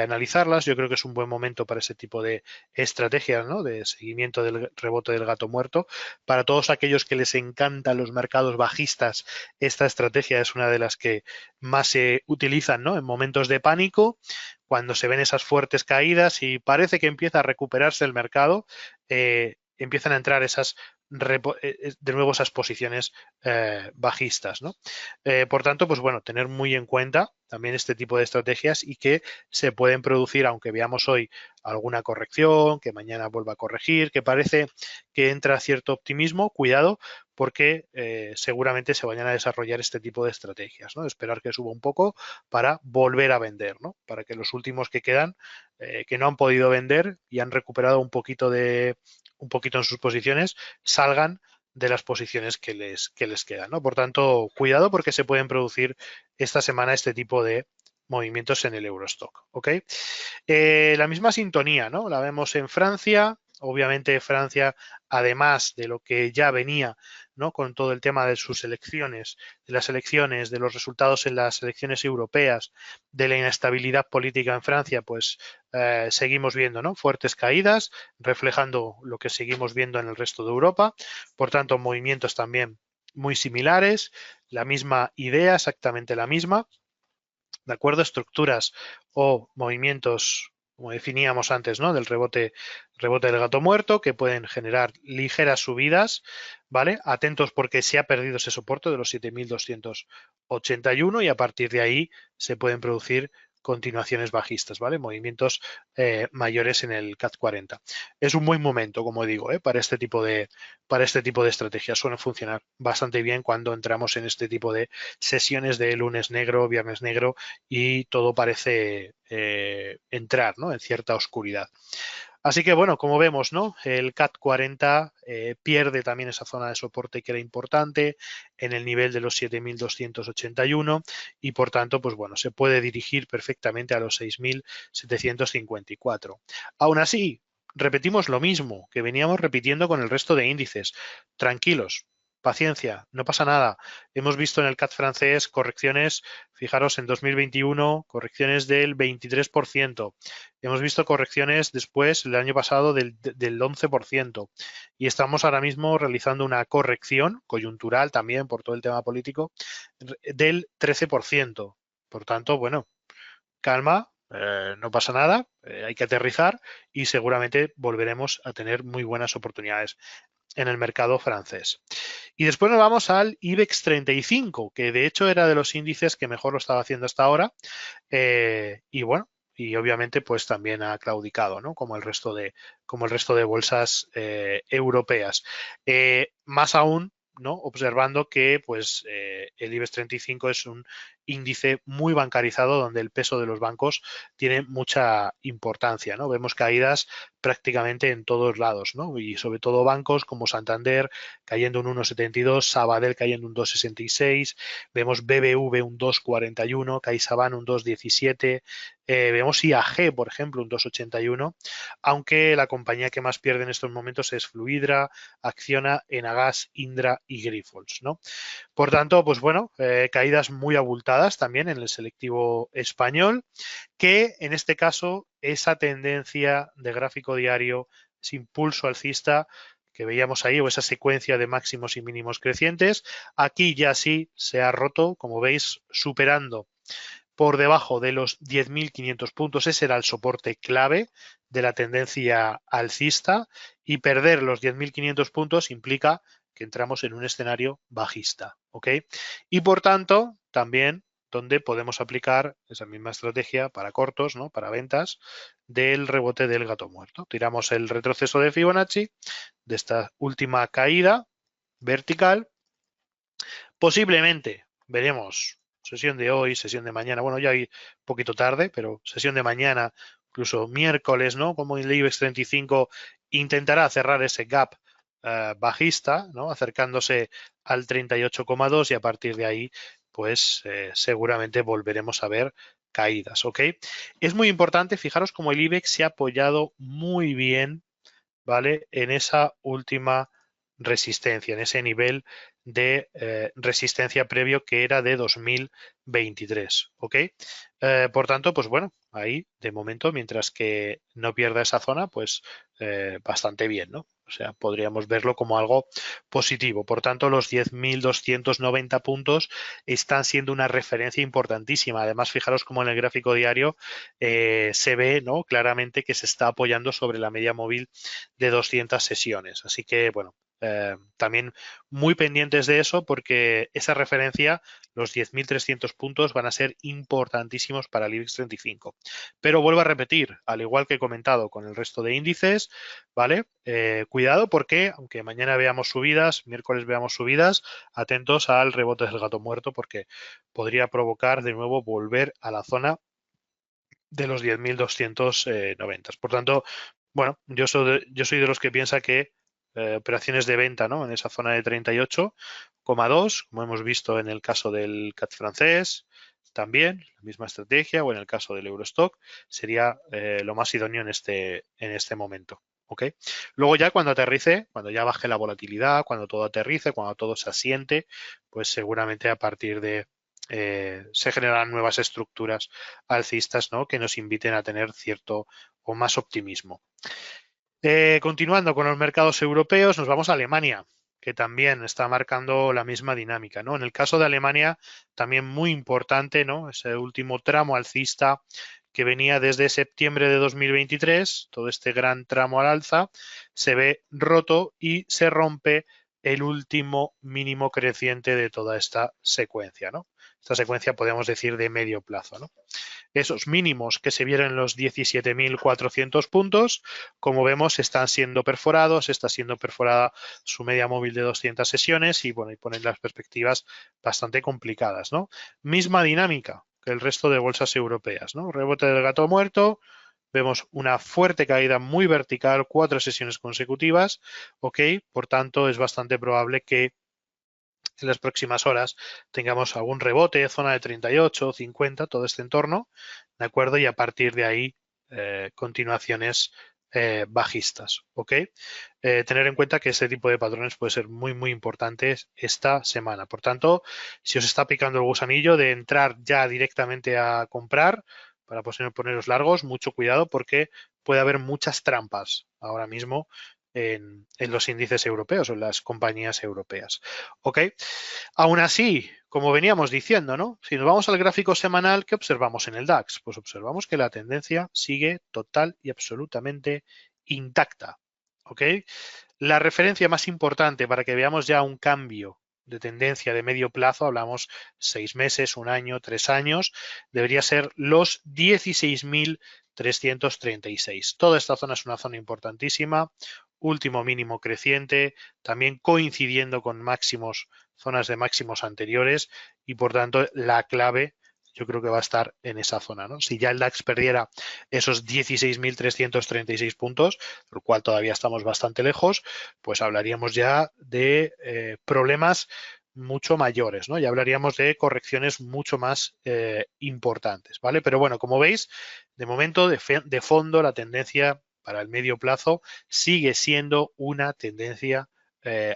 analizarlas. Yo creo que es un buen momento para ese tipo de estrategias, ¿no? De seguimiento del rebote del gato muerto. Para todos aquellos que les encantan los mercados bajistas, esta estrategia es una de las que más se utilizan, ¿no? En momentos de pánico, cuando se ven esas fuertes caídas y parece que empieza a recuperarse el mercado, empiezan a entrar esas de nuevo esas posiciones bajistas, ¿no? Por tanto, pues bueno, tener muy en cuenta también este tipo de estrategias y que se pueden producir, aunque veamos hoy alguna corrección, que mañana vuelva a corregir, que parece que entra cierto optimismo, cuidado, porque seguramente se vayan a desarrollar este tipo de estrategias, ¿no? Esperar que suba un poco para volver a vender, ¿no? Para que los últimos que quedan, que no han podido vender y han recuperado un poquito en sus posiciones, salgan de las posiciones que les quedan, ¿no? Por tanto, cuidado porque se pueden producir esta semana este tipo de movimientos en el Eurostock, ¿ok? La misma sintonía, ¿no? La vemos en Francia. Obviamente Francia, además de lo que ya venía, ¿no? Con todo el tema de sus elecciones, de las elecciones, de los resultados en las elecciones europeas, de la inestabilidad política en Francia, pues seguimos viendo, ¿no? Fuertes caídas, reflejando lo que seguimos viendo en el resto de Europa. Por tanto, movimientos también muy similares, la misma idea, exactamente la misma. ¿De acuerdo? Estructuras o movimientos, como definíamos antes, ¿no? Del rebote del gato muerto, que pueden generar ligeras subidas, ¿vale? Atentos porque se ha perdido ese soporte de los 7.281 y a partir de ahí se pueden producir continuaciones bajistas, ¿vale? Movimientos mayores en el CAC 40. Es un buen momento, como digo, para este tipo de estrategias. Suelen funcionar bastante bien cuando entramos en este tipo de sesiones de lunes negro, viernes negro y todo parece entrar, ¿no? En cierta oscuridad. Así que bueno, como vemos, ¿no? El CAT 40 pierde también esa zona de soporte que era importante en el nivel de los 7.281 y por tanto, pues bueno, se puede dirigir perfectamente a los 6.754. Aún así, repetimos lo mismo que veníamos repitiendo con el resto de índices. Tranquilos, paciencia, no pasa nada. Hemos visto en el CAT francés correcciones, fijaros, en 2021, correcciones del 23%. Hemos visto correcciones después, el año pasado, del 11%. Y estamos ahora mismo realizando una corrección coyuntural también por todo el tema político del 13%. Por tanto, bueno, calma, no pasa nada, hay que aterrizar y seguramente volveremos a tener muy buenas oportunidades en el mercado francés. Y después nos vamos al IBEX 35, que de hecho era de los índices que mejor lo estaba haciendo hasta ahora. Y bueno, y obviamente pues también ha claudicado, ¿no? Como el resto de bolsas europeas. Más aún, ¿no? Observando que pues el IBEX 35 es un índice muy bancarizado donde el peso de los bancos tiene mucha importancia, ¿no? Vemos caídas prácticamente en todos lados, ¿no? Y sobre todo bancos como Santander cayendo un 1,72, Sabadell cayendo un 2,66, vemos BBV un 2,41, CaixaBank un 2,17, vemos IAG, por ejemplo, un 2,81, aunque la compañía que más pierde en estos momentos es Fluidra, Acciona, Enagas, Indra y Grifols, ¿no? Por tanto, pues bueno, caídas muy abultadas también en el selectivo español, que en este caso esa tendencia de gráfico diario, ese impulso alcista que veíamos ahí o esa secuencia de máximos y mínimos crecientes, aquí ya sí se ha roto, como veis, superando por debajo de los 10.500 puntos. Ese era el soporte clave de la tendencia alcista y perder los 10.500 puntos implica que entramos en un escenario bajista, ¿ok? Y por tanto, también donde podemos aplicar esa misma estrategia para cortos, ¿no? Para ventas del rebote del gato muerto. Tiramos el retroceso de Fibonacci de esta última caída vertical. Posiblemente veremos sesión de hoy, sesión de mañana, bueno, ya hay poquito tarde, pero sesión de mañana, incluso miércoles, ¿no? Como el IBEX 35 intentará cerrar ese gap bajista, ¿no? Acercándose al 38,2 y a partir de ahí, pues seguramente volveremos a ver caídas, ¿ok? Es muy importante, fijaros cómo el IBEX se ha apoyado muy bien, ¿vale? En esa última resistencia, en ese nivel de resistencia previo que era de 2023, ¿ok? Por tanto, pues bueno, ahí de momento, mientras que no pierda esa zona, pues bastante bien, ¿no? O sea, podríamos verlo como algo positivo. Por tanto, los 10.290 puntos están siendo una referencia importantísima. Además, fijaros como en el gráfico diario se ve, ¿no? Claramente que se está apoyando sobre la media móvil de 200 sesiones. Así que, bueno, también muy pendientes de eso porque esa referencia, los 10.300 puntos, van a ser importantísimos para el IBEX 35. Pero vuelvo a repetir, al igual que he comentado con el resto de índices, ¿vale? Cuidado porque, aunque mañana veamos subidas, miércoles veamos subidas, atentos al rebote del gato muerto porque podría provocar de nuevo volver a la zona de los 10.290. Por tanto, bueno, yo soy de los que piensa que operaciones de venta, ¿no? En esa zona de 38,2, como hemos visto en el caso del CAC francés, también la misma estrategia, o en el caso del Eurostock, sería lo más idóneo en este momento. ¿Ok? Luego ya cuando aterrice, cuando ya baje la volatilidad, cuando todo aterrice, cuando todo se asiente, pues seguramente a partir de se generarán nuevas estructuras alcistas, ¿no? Que nos inviten a tener cierto o más optimismo. Continuando con los mercados europeos, nos vamos a Alemania, que también está marcando la misma dinámica, ¿no? En el caso de Alemania, también muy importante, ¿no? Ese último tramo alcista que venía desde septiembre de 2023, todo este gran tramo al alza, se ve roto y se rompe el último mínimo creciente de toda esta secuencia, ¿no? Esta secuencia podemos decir de medio plazo, ¿no? Esos mínimos que se vieron en los 17.400 puntos, como vemos, están siendo perforados, está siendo perforada su media móvil de 200 sesiones y, bueno, y ponen las perspectivas bastante complicadas, ¿no? Misma dinámica que el resto de bolsas europeas, ¿no? Rebote del gato muerto, vemos una fuerte caída muy vertical, 4 sesiones consecutivas, ¿ok? Por tanto, es bastante probable que en las próximas horas tengamos algún rebote, zona de 38, 50, todo este entorno, ¿de acuerdo? Y a partir de ahí, continuaciones bajistas, ¿ok? Tener en cuenta que este tipo de patrones puede ser muy, muy importantes esta semana. Por tanto, si os está picando el gusanillo de entrar ya directamente a comprar para poneros largos, mucho cuidado porque puede haber muchas trampas ahora mismo en los índices europeos o en las compañías europeas. ¿Ok? Aún así, como veníamos diciendo, ¿no? Si nos vamos al gráfico semanal, ¿qué observamos en el DAX? Pues observamos que la tendencia sigue total y absolutamente intacta. ¿Ok? La referencia más importante para que veamos ya un cambio de tendencia de medio plazo, hablamos 6 meses, 1 año, 3 años, debería ser los 16.336. Toda esta zona es una zona importantísima, último mínimo creciente, también coincidiendo con máximos, zonas de máximos anteriores y por tanto la clave yo creo que va a estar en esa zona, ¿no? Si ya el DAX perdiera esos 16.336 puntos, lo cual todavía estamos bastante lejos, pues hablaríamos ya de problemas mucho mayores, ¿no? Ya hablaríamos de correcciones mucho más importantes, ¿vale? Pero bueno, como veis, de momento, de fondo, la tendencia para el medio plazo sigue siendo una tendencia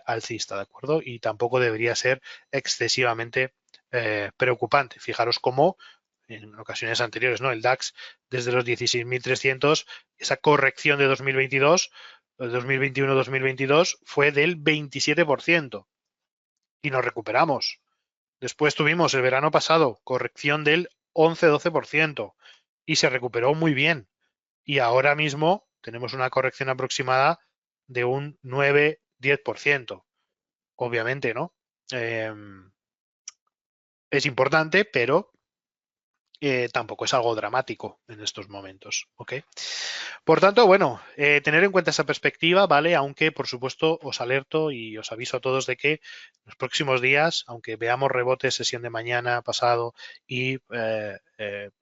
alcista, ¿de acuerdo? Y tampoco debería ser excesivamente preocupante. Fijaros cómo en ocasiones anteriores, ¿no? El DAX desde los 16.300, esa corrección de 2022, 2021-2022 fue del 27% y nos recuperamos. Después tuvimos el verano pasado corrección del 11-12% y se recuperó muy bien. Y ahora mismo tenemos una corrección aproximada de un 9-10%. Obviamente, ¿no? Es importante, pero tampoco es algo dramático en estos momentos, ¿ok? Por tanto, bueno, tener en cuenta esa perspectiva, ¿vale? Aunque, por supuesto, os alerto y os aviso a todos de que en los próximos días, aunque veamos rebotes, sesión de mañana, pasado, y puede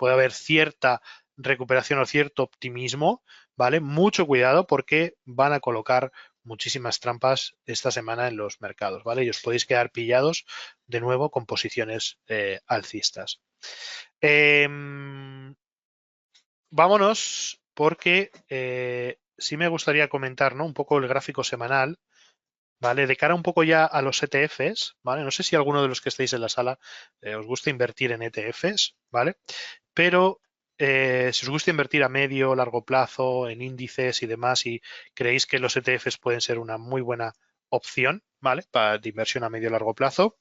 haber cierta recuperación o cierto optimismo, ¿vale? Mucho cuidado porque van a colocar muchísimas trampas esta semana en los mercados, ¿vale? Y os podéis quedar pillados de nuevo con posiciones alcistas. Vámonos porque sí me gustaría comentar, ¿no? Un poco el gráfico semanal, ¿vale? De cara un poco ya a los ETFs, ¿vale? No sé si alguno de los que estáis en la sala os gusta invertir en ETFs, ¿vale? Pero si os gusta invertir a medio, largo plazo, en índices y demás, y creéis que los ETFs pueden ser una muy buena opción, ¿vale? De inversión a medio, largo plazo,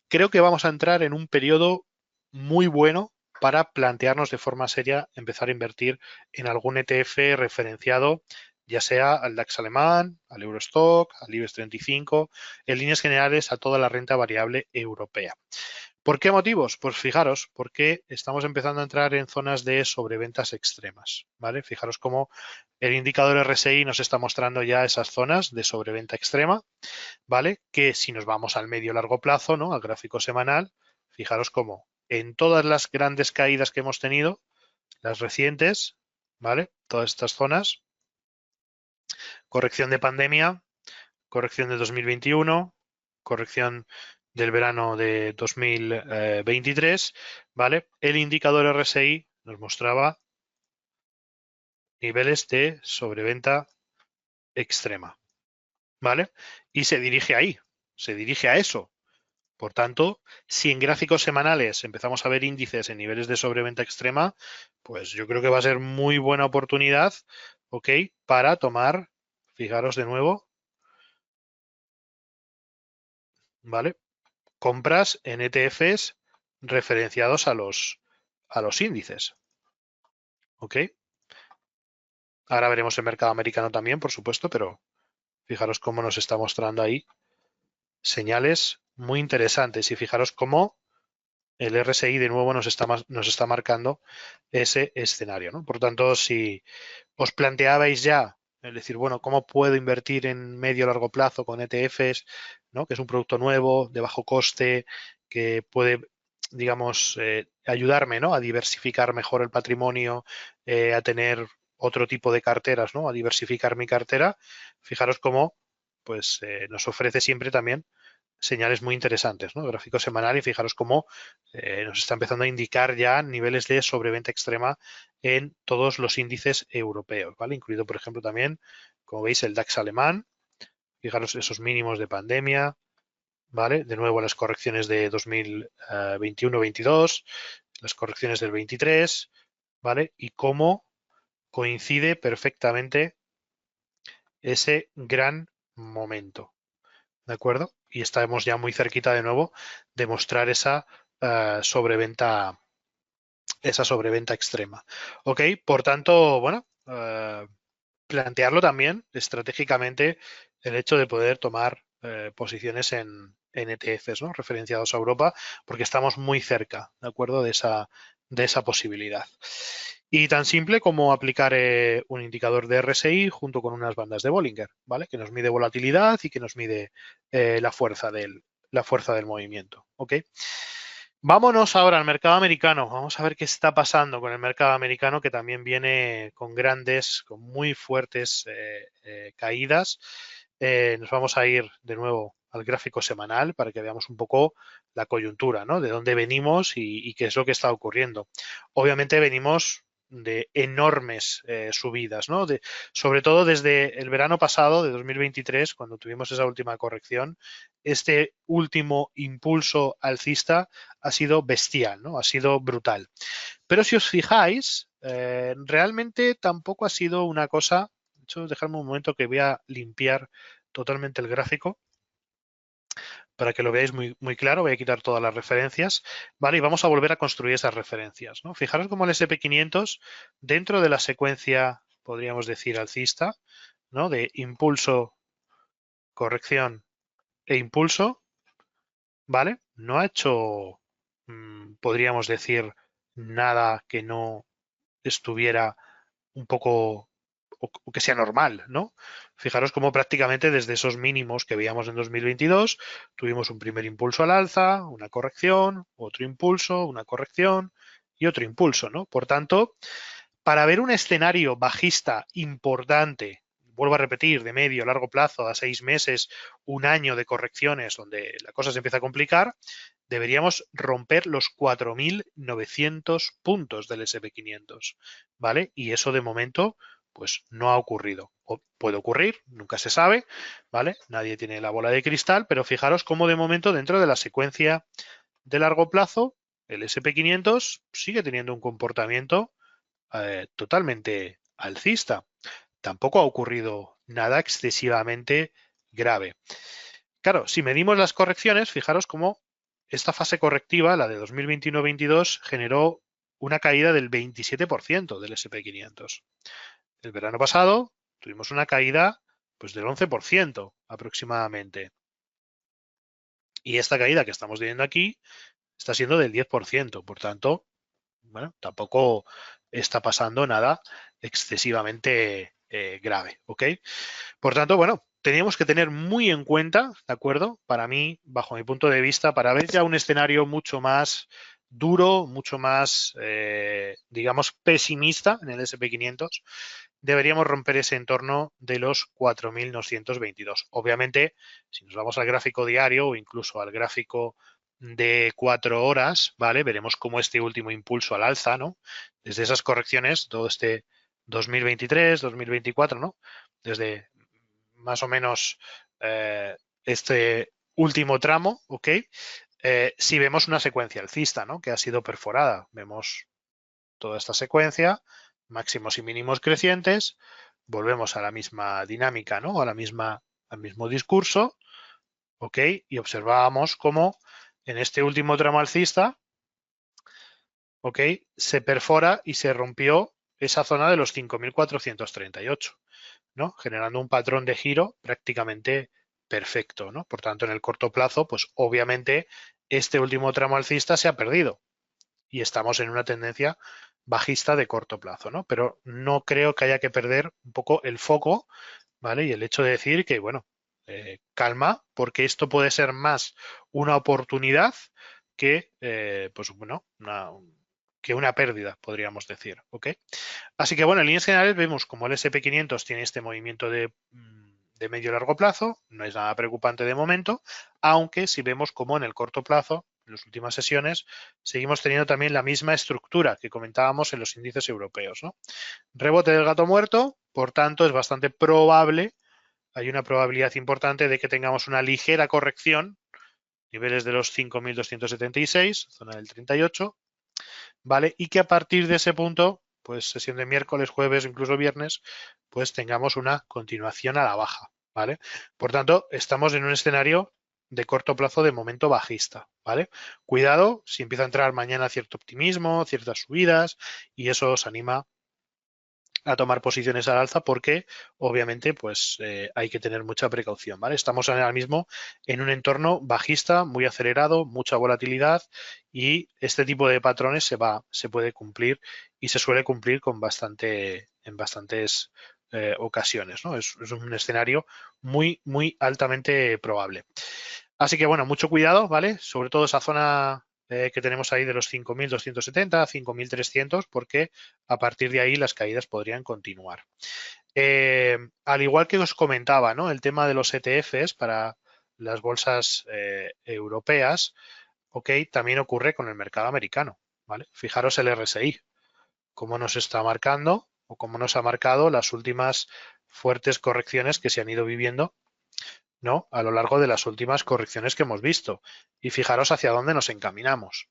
creo que vamos a entrar en un periodo muy bueno para plantearnos de forma seria empezar a invertir en algún ETF referenciado ya sea al DAX alemán, al Eurostock, al IBEX 35, en líneas generales a toda la renta variable europea. ¿Por qué motivos? Pues fijaros, porque estamos empezando a entrar en zonas de sobreventas extremas, ¿vale? Fijaros cómo el indicador RSI nos está mostrando ya esas zonas de sobreventa extrema, ¿vale? Que si nos vamos al medio largo plazo, ¿no? Al gráfico semanal, fijaros cómo en todas las grandes caídas que hemos tenido, las recientes, ¿vale? Todas estas zonas, corrección de pandemia, corrección de 2021, corrección del verano de 2023, ¿vale? El indicador RSI nos mostraba niveles de sobreventa extrema, ¿vale? Y se dirige ahí, se dirige a eso. Por tanto, si en gráficos semanales empezamos a ver índices en niveles de sobreventa extrema, pues yo creo que va a ser muy buena oportunidad, ¿ok? Para tomar, fijaros de nuevo, ¿vale? Compras en ETFs referenciados a los índices, ¿ok? Ahora veremos el mercado americano también, por supuesto, pero fijaros cómo nos está mostrando ahí señales muy interesantes y fijaros cómo el RSI de nuevo nos está marcando ese escenario, ¿no? Por tanto, si os planteabais ya, es decir, bueno, ¿cómo puedo invertir en medio o largo plazo con ETFs, ¿no? Que es un producto nuevo, de bajo coste, que puede, digamos, ayudarme, ¿no? A diversificar mejor el patrimonio, a tener otro tipo de carteras, ¿no? A diversificar mi cartera. Fijaros cómo, pues, nos ofrece siempre también señales muy interesantes, ¿no? Gráfico semanal y fijaros cómo nos está empezando a indicar ya niveles de sobreventa extrema en todos los índices europeos, ¿vale? Incluido, por ejemplo, también, como veis, el DAX alemán. Fijaros esos mínimos de pandemia, ¿vale? De nuevo las correcciones de 2021-22, las correcciones del 23, ¿vale? Y cómo coincide perfectamente ese gran momento. ¿De acuerdo? Y estamos ya muy cerquita de nuevo de mostrar sobreventa, esa sobreventa extrema. Ok, por tanto, bueno, plantearlo también estratégicamente el hecho de poder tomar posiciones en ETFs, ¿no? Referenciados a Europa, porque estamos muy cerca, ¿de acuerdo? De esa posibilidad. Y tan simple como aplicar un indicador de RSI junto con unas bandas de Bollinger, ¿vale? Que nos mide volatilidad y que nos mide la fuerza del movimiento, ¿ok? Vámonos ahora al mercado americano. Vamos a ver qué está pasando con el mercado americano, que también viene con muy fuertes caídas. Nos vamos a ir de nuevo al gráfico semanal para que veamos un poco la coyuntura, ¿no? De dónde venimos y qué es lo que está ocurriendo. Obviamente venimos de enormes subidas, ¿no? Sobre todo desde el verano pasado de 2023, cuando tuvimos esa última corrección, este último impulso alcista ha sido bestial, ¿no? Ha sido brutal. Pero si os fijáis, realmente tampoco ha sido una cosa. De hecho, dejadme un momento que voy a limpiar totalmente el gráfico para que lo veáis muy, muy claro. Voy a quitar todas las referencias, ¿vale? Y vamos a volver a construir esas referencias, ¿no? Fijaros cómo el SP500, dentro de la secuencia, podríamos decir, alcista, ¿no? De impulso, corrección e impulso, ¿vale? No ha hecho, podríamos decir, nada que no estuviera un poco o que sea normal, ¿no? Fijaros cómo prácticamente desde esos mínimos que veíamos en 2022 tuvimos un primer impulso al alza, una corrección, otro impulso, una corrección y otro impulso, ¿no? Por tanto, para ver un escenario bajista importante, vuelvo a repetir, de medio a largo plazo, a 6 meses, un año de correcciones donde la cosa se empieza a complicar, deberíamos romper los 4.900 puntos del SP500, ¿vale? Y eso de momento, pues no ha ocurrido. O puede ocurrir, nunca se sabe, ¿vale? Nadie tiene la bola de cristal, pero fijaros cómo de momento dentro de la secuencia de largo plazo, el SP500 sigue teniendo un comportamiento totalmente alcista. Tampoco ha ocurrido nada excesivamente grave. Claro, si medimos las correcciones, fijaros cómo esta fase correctiva, la de 2021-22, generó una caída del 27% del SP500. El verano pasado tuvimos una caída pues del 11% aproximadamente. Y esta caída que estamos viendo aquí está siendo del 10%. Por tanto, bueno, tampoco está pasando nada excesivamente grave, ¿ok? Por tanto, bueno, teníamos que tener muy en cuenta, ¿de acuerdo? Para mí, bajo mi punto de vista, para ver ya un escenario mucho más duro, mucho más, digamos, pesimista en el SP500, deberíamos romper ese entorno de los 4.922. Obviamente, si nos vamos al gráfico diario o incluso al gráfico de 4 horas, ¿vale? Veremos cómo este último impulso al alza, ¿no? Desde esas correcciones, todo este 2023, 2024, ¿no? Desde más o menos este último tramo, ¿ok? Si vemos una secuencia alcista, ¿no? Que ha sido perforada. Vemos toda esta secuencia, máximos y mínimos crecientes, volvemos a la misma dinámica, ¿no? Al mismo discurso, ¿ok? Y observábamos cómo en este último tramo alcista, ¿ok? Se perfora y se rompió esa zona de los 5.438, ¿no? Generando un patrón de giro prácticamente perfecto, ¿no? Por tanto, en el corto plazo, pues obviamente este último tramo alcista se ha perdido y estamos en una tendencia bajista de corto plazo, ¿no? Pero no creo que haya que perder un poco el foco, ¿vale? Y el hecho de decir que, bueno, calma, porque esto puede ser más una oportunidad que, pues bueno, que una pérdida, podríamos decir, ¿ok? Así que, bueno, en líneas generales vemos como el SP500 tiene este movimiento de medio y largo plazo, no es nada preocupante de momento, aunque si vemos como en el corto plazo, en las últimas sesiones, seguimos teniendo también la misma estructura que comentábamos en los índices europeos, ¿no? Rebote del gato muerto, por tanto, es bastante probable, hay una probabilidad importante de que tengamos una ligera corrección, niveles de los 5.276, zona del 38, ¿vale? Y que a partir de ese punto, pues sesión de miércoles, jueves, incluso viernes, pues tengamos una continuación a la baja, ¿vale? Por tanto, estamos en un escenario de corto plazo de momento bajista, ¿vale? Cuidado si empieza a entrar mañana cierto optimismo, ciertas subidas y eso os anima a tomar posiciones al alza porque obviamente pues hay que tener mucha precaución, ¿vale? Estamos ahora mismo en un entorno bajista, muy acelerado, mucha volatilidad y este tipo de patrones se puede cumplir y se suele cumplir en bastantes ocasiones, ¿no? Es un escenario muy altamente probable. Así que bueno, mucho cuidado, ¿vale? Sobre todo esa zona que tenemos ahí de los 5.270, 5.300, porque a partir de ahí las caídas podrían continuar. Al igual que os comentaba, ¿no? El tema de los ETFs para las bolsas europeas, ok, también ocurre con el mercado americano, ¿vale? Fijaros el RSI, cómo nos está marcando o cómo nos ha marcado las últimas fuertes correcciones que se han ido viviendo, ¿no? A lo largo de las últimas correcciones que hemos visto. Y fijaros hacia dónde nos encaminamos.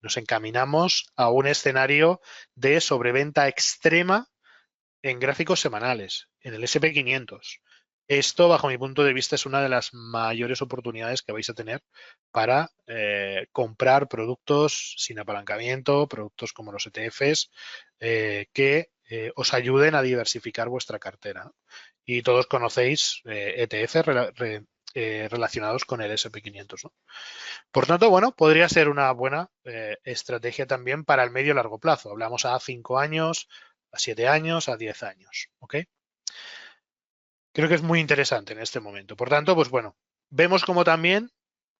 Nos encaminamos a un escenario de sobreventa extrema en gráficos semanales, en el SP500. Esto, bajo mi punto de vista, es una de las mayores oportunidades que vais a tener para comprar productos sin apalancamiento, productos como los ETFs, que os ayuden a diversificar vuestra cartera. Y todos conocéis ETFs relacionados con el SP500, ¿no? Por tanto, bueno, podría ser una buena estrategia también para el medio y largo plazo. Hablamos a 5 años, a 7 años, a 10 años, ¿ok? Creo que es muy interesante en este momento. Por tanto, pues bueno, vemos como también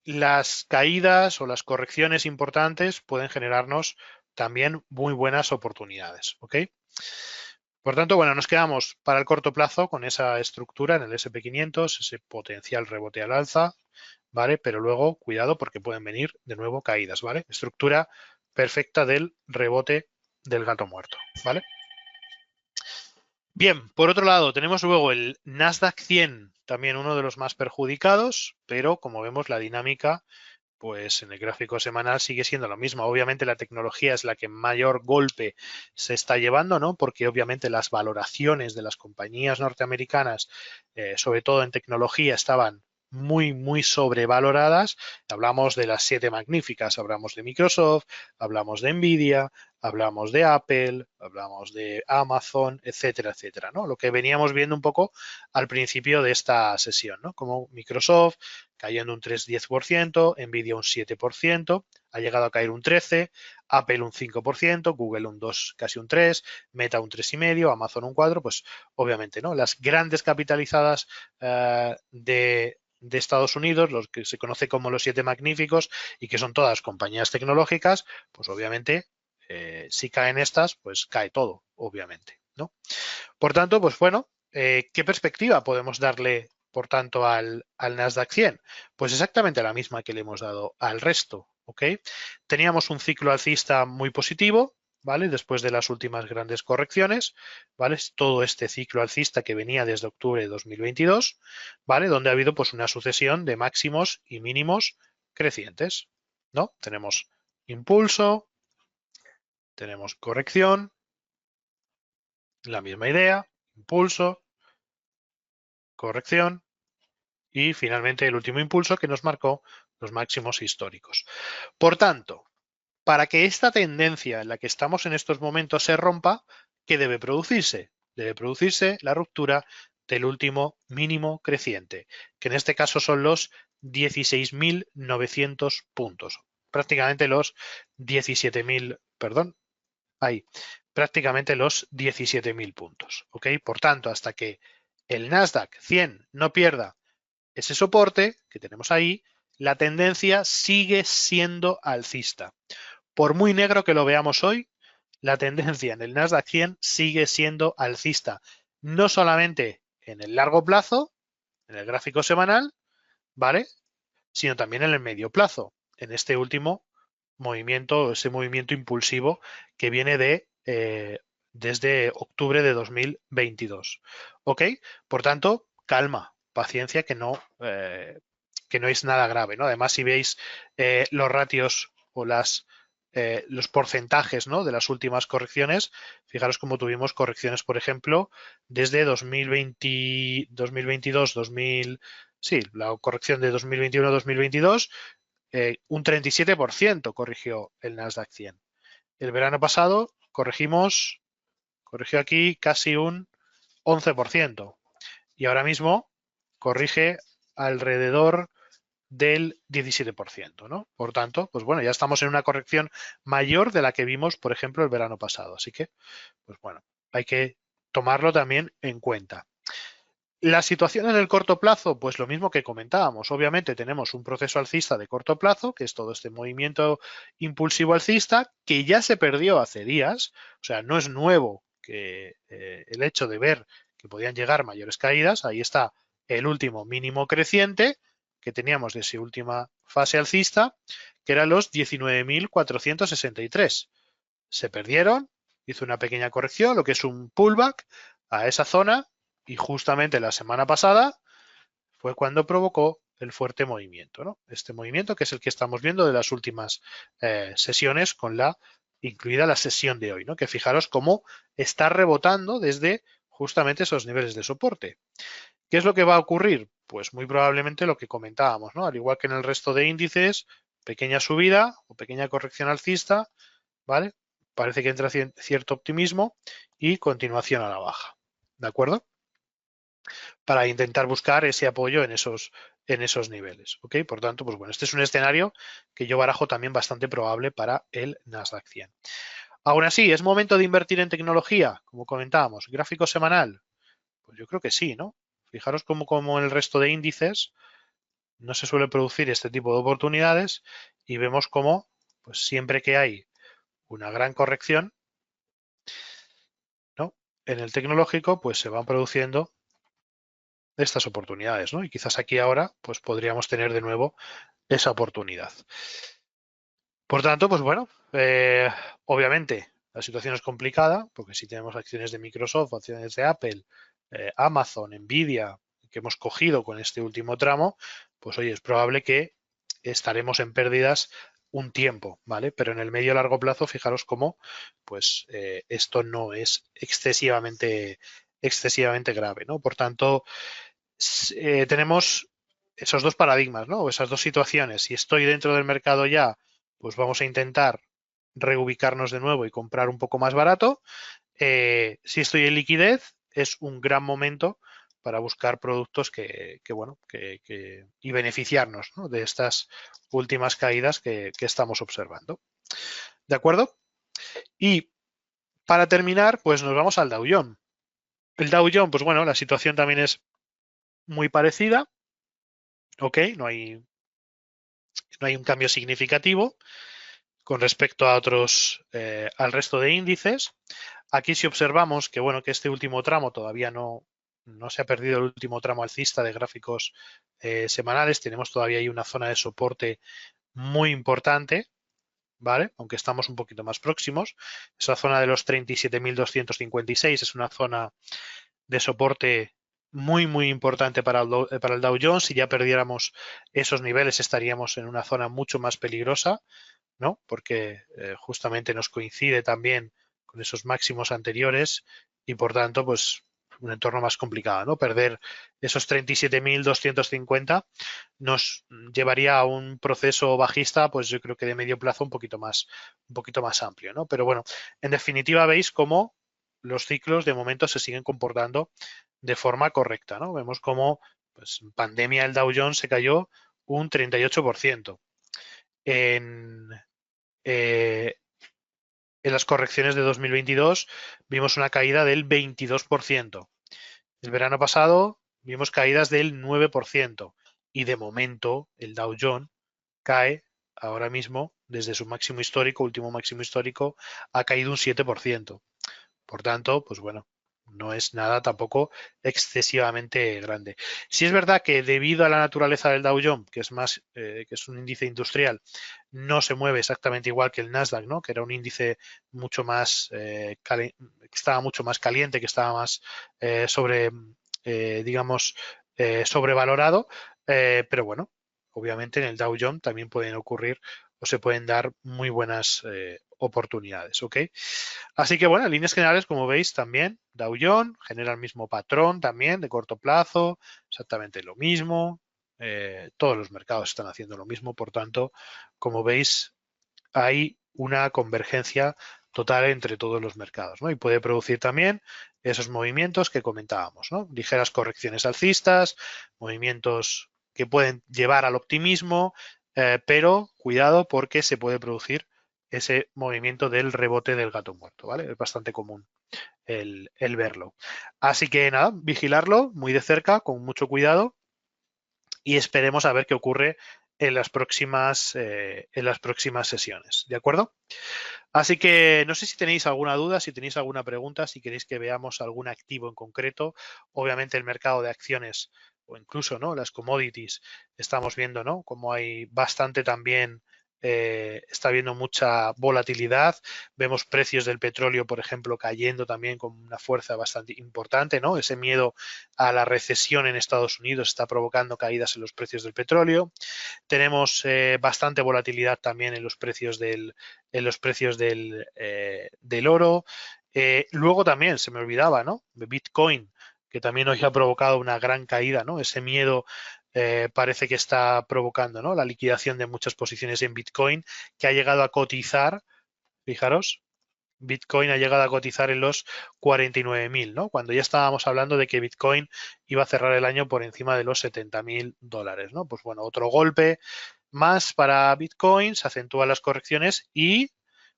las caídas o las correcciones importantes pueden generarnos también muy buenas oportunidades, ¿ok? Por tanto, bueno, nos quedamos para el corto plazo con esa estructura en el SP500, ese potencial rebote al alza, ¿vale? Pero luego, cuidado porque pueden venir de nuevo caídas, ¿vale? Estructura perfecta del rebote del gato muerto, ¿vale? Bien, por otro lado, tenemos luego el Nasdaq 100, también uno de los más perjudicados, pero como vemos la dinámica, pues en el gráfico semanal sigue siendo lo mismo. Obviamente la tecnología es la que mayor golpe se está llevando, ¿no? Porque obviamente las valoraciones de las compañías norteamericanas, sobre todo en tecnología, estaban muy sobrevaloradas. Hablamos de las 7 magníficas, hablamos de Microsoft, hablamos de Nvidia, hablamos de Apple, hablamos de Amazon, etcétera, etcétera, ¿no? Lo que veníamos viendo un poco al principio de esta sesión, ¿no? Como Microsoft cayendo un 3,10%, Nvidia un 7%, ha llegado a caer un 13%, Apple un 5%, Google un 2, casi un 3%, Meta un 3,5%, Amazon un 4%, pues obviamente, ¿no? Las grandes capitalizadas de Estados Unidos, los que se conoce como los 7 magníficos y que son todas compañías tecnológicas, pues obviamente si caen estas, pues cae todo, obviamente, ¿no? Por tanto, pues bueno, ¿qué perspectiva podemos darle, por tanto, al Nasdaq 100? Pues exactamente la misma que le hemos dado al resto, ¿ok? Teníamos un ciclo alcista muy positivo, ¿vale? Después de las últimas grandes correcciones, ¿vale? Todo este ciclo alcista que venía desde octubre de 2022, ¿vale? Donde ha habido pues una sucesión de máximos y mínimos crecientes, ¿no? Tenemos impulso, tenemos corrección, la misma idea, impulso, corrección y finalmente el último impulso que nos marcó los máximos históricos. Por tanto, para que esta tendencia en la que estamos en estos momentos se rompa, ¿qué debe producirse? Debe producirse la ruptura del último mínimo creciente, que en este caso son los 16.900 puntos, prácticamente los 17.000, perdón, ahí, prácticamente los 17.000 puntos, ¿ok? Por tanto, hasta que el Nasdaq 100 no pierda ese soporte que tenemos ahí, la tendencia sigue siendo alcista. Por muy negro que lo veamos hoy, la tendencia en el Nasdaq 100 sigue siendo alcista. No solamente en el largo plazo, en el gráfico semanal, ¿vale? Sino también en el medio plazo, en este último movimiento, ese movimiento impulsivo que viene desde octubre de 2022. ¿Ok? Por tanto, calma, paciencia, que no es nada grave, ¿no? Además, si veis los ratios o los porcentajes, ¿no?, de las últimas correcciones, fijaros cómo tuvimos correcciones, por ejemplo, desde 2020, 2022, 2000, sí, la corrección de 2021-2022, un 37% corrigió el Nasdaq 100. El verano pasado corrigió aquí casi un 11%. Y ahora mismo corrige alrededor del 17%, ¿no? Por tanto, pues bueno, ya estamos en una corrección mayor de la que vimos, por ejemplo, el verano pasado. Así que, pues bueno, hay que tomarlo también en cuenta. La situación en el corto plazo, pues lo mismo que comentábamos. Obviamente tenemos un proceso alcista de corto plazo, que es todo este movimiento impulsivo alcista, que ya se perdió hace días. O sea, no es nuevo que el hecho de ver que podían llegar mayores caídas. Ahí está el último mínimo creciente que teníamos de esa última fase alcista, que eran los 19.463. Se perdieron, hizo una pequeña corrección, lo que es un pullback a esa zona, y justamente la semana pasada fue cuando provocó el fuerte movimiento, ¿no? Este movimiento que es el que estamos viendo de las últimas sesiones, incluida la sesión de hoy, ¿no? Que fijaros cómo está rebotando desde justamente esos niveles de soporte. ¿Qué es lo que va a ocurrir? Pues muy probablemente lo que comentábamos, ¿no? Al igual que en el resto de índices, pequeña subida o pequeña corrección alcista, ¿vale? Parece que entra cierto optimismo y continuación a la baja, ¿de acuerdo? Para intentar buscar ese apoyo en esos niveles, ¿ok? Por tanto, pues bueno, este es un escenario que yo barajo también bastante probable para el Nasdaq 100. Aún así, ¿es momento de invertir en tecnología? Como comentábamos, gráfico semanal, pues yo creo que sí, ¿no? Fijaros como en el resto de índices no se suele producir este tipo de oportunidades y vemos cómo, pues siempre que hay una gran corrección, ¿no?, en el tecnológico, pues se van produciendo estas oportunidades, ¿no? Y quizás aquí ahora, pues podríamos tener de nuevo esa oportunidad. Por tanto, pues bueno, obviamente la situación es complicada, porque si tenemos acciones de Microsoft, acciones de Apple, Amazon, Nvidia, que hemos cogido con este último tramo, pues oye, es probable que estaremos en pérdidas un tiempo, ¿vale? Pero en el medio y largo plazo, fijaros cómo, pues esto no es excesivamente grave, ¿no? Por tanto, tenemos esos dos paradigmas, ¿no? O esas dos situaciones. Si estoy dentro del mercado ya, pues vamos a intentar reubicarnos de nuevo y comprar un poco más barato. Si estoy en liquidez, es un gran momento para buscar productos y beneficiarnos, ¿no?, de estas últimas caídas que estamos observando. ¿De acuerdo? Y para terminar, pues nos vamos al Dow Jones. El Dow Jones, pues bueno, la situación también es muy parecida. Ok, no hay un cambio significativo con respecto a otros, al resto de índices. Aquí si observamos que, bueno, que este último tramo todavía no se ha perdido el último tramo alcista de gráficos semanales, tenemos todavía ahí una zona de soporte muy importante, ¿vale? Aunque estamos un poquito más próximos. Esa zona de los 37.256 es una zona de soporte muy, muy importante para el Dow Jones. Si ya perdiéramos esos niveles, estaríamos en una zona mucho más peligrosa, ¿no? Porque justamente nos coincide también con esos máximos anteriores y por tanto, pues un entorno más complicado, ¿no? Perder esos 37.250 nos llevaría a un proceso bajista, pues yo creo que de medio plazo un poquito más amplio, ¿no? Pero bueno, en definitiva veis cómo los ciclos de momento se siguen comportando de forma correcta, ¿no? Vemos cómo, pues, en pandemia el Dow Jones se cayó un 38%. Eh, en las correcciones de 2022 vimos una caída del 22%. El verano pasado vimos caídas del 9% y de momento el Dow Jones cae ahora mismo desde su máximo histórico, último máximo histórico, ha caído un 7%. Por tanto, pues bueno, no es nada tampoco excesivamente grande. Sí es verdad que debido a la naturaleza del Dow Jones, que es más, que es un índice industrial, no se mueve exactamente igual que el Nasdaq, ¿no? Que era un índice mucho más, que estaba mucho más caliente, que estaba más digamos, sobrevalorado. Pero bueno, obviamente en el Dow Jones también pueden ocurrir o se pueden dar muy buenas oportunidades, ¿ok? Así que bueno, en líneas generales, como veis, también Dow Jones genera el mismo patrón también de corto plazo, exactamente lo mismo. Todos los mercados están haciendo lo mismo, por tanto, como veis, hay una convergencia total entre todos los mercados, ¿no? Y puede producir también esos movimientos que comentábamos, ¿no? Ligeras correcciones alcistas, movimientos que pueden llevar al optimismo, pero cuidado porque se puede producir ese movimiento del rebote del gato muerto, ¿vale? Es bastante común el verlo. Así que nada, vigilarlo muy de cerca, con mucho cuidado y esperemos a ver qué ocurre en las próximas sesiones, ¿de acuerdo? Así que no sé si tenéis alguna duda, si tenéis alguna pregunta, si queréis que veamos algún activo en concreto. Obviamente el mercado de acciones o incluso, ¿no?, las commodities, estamos viendo, ¿no?, como hay bastante también, está habiendo mucha volatilidad. Vemos precios del petróleo, por ejemplo, cayendo también con una fuerza bastante importante, ¿no? Ese miedo a la recesión en Estados Unidos está provocando caídas en los precios del petróleo. Tenemos bastante volatilidad también en los precios del oro. Luego también, se me olvidaba, ¿no?, de Bitcoin, que también hoy ha provocado una gran caída, ¿no? Ese miedo parece que está provocando, ¿no?, la liquidación de muchas posiciones en Bitcoin, que ha llegado a cotizar, fijaros, Bitcoin ha llegado a cotizar en los 49.000, ¿no? Cuando ya estábamos hablando de que Bitcoin iba a cerrar el año por encima de los 70.000 dólares, ¿no? Pues bueno, otro golpe más para Bitcoin, se acentúan las correcciones y,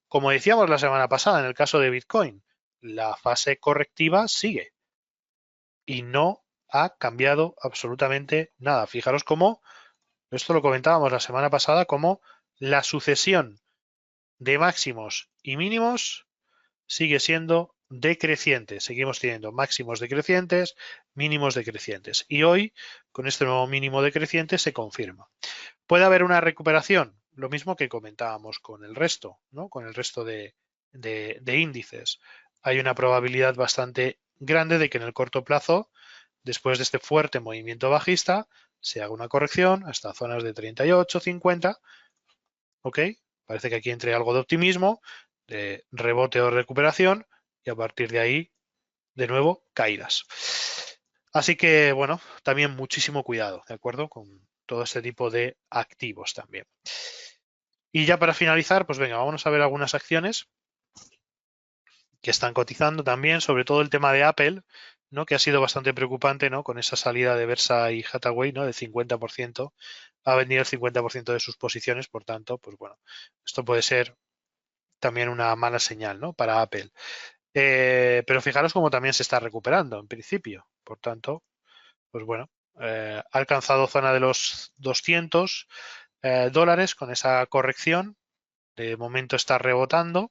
como decíamos la semana pasada en el caso de Bitcoin, la fase correctiva sigue y no ha cambiado absolutamente nada. Fijaros cómo, esto lo comentábamos la semana pasada, cómo la sucesión de máximos y mínimos sigue siendo decreciente. Seguimos teniendo máximos decrecientes, mínimos decrecientes. Y hoy, con este nuevo mínimo decreciente, se confirma. ¿Puede haber una recuperación? Lo mismo que comentábamos con el resto, ¿no? Con el resto de índices. Hay una probabilidad bastante grande de que en el corto plazo, después de este fuerte movimiento bajista, se haga una corrección hasta zonas de 38, 50. ¿Ok? Parece que aquí entre algo de optimismo, de rebote o recuperación, y a partir de ahí, de nuevo, caídas. Así que, bueno, también muchísimo cuidado, ¿de acuerdo? todo este tipo de activos también. Y ya para finalizar, pues venga, vamos a ver algunas acciones que están cotizando también, sobre todo el tema de Apple, ¿no? Que ha sido bastante preocupante, ¿no? Con esa salida de Versa y Hathaway, ¿no? Del 50%, ha vendido el 50% de sus posiciones, por tanto, pues bueno, esto puede ser también una mala señal, ¿no? Para Apple. Pero fijaros cómo también se está recuperando en principio, por tanto, pues bueno, ha alcanzado zona de los 200 dólares con esa corrección. De momento está rebotando.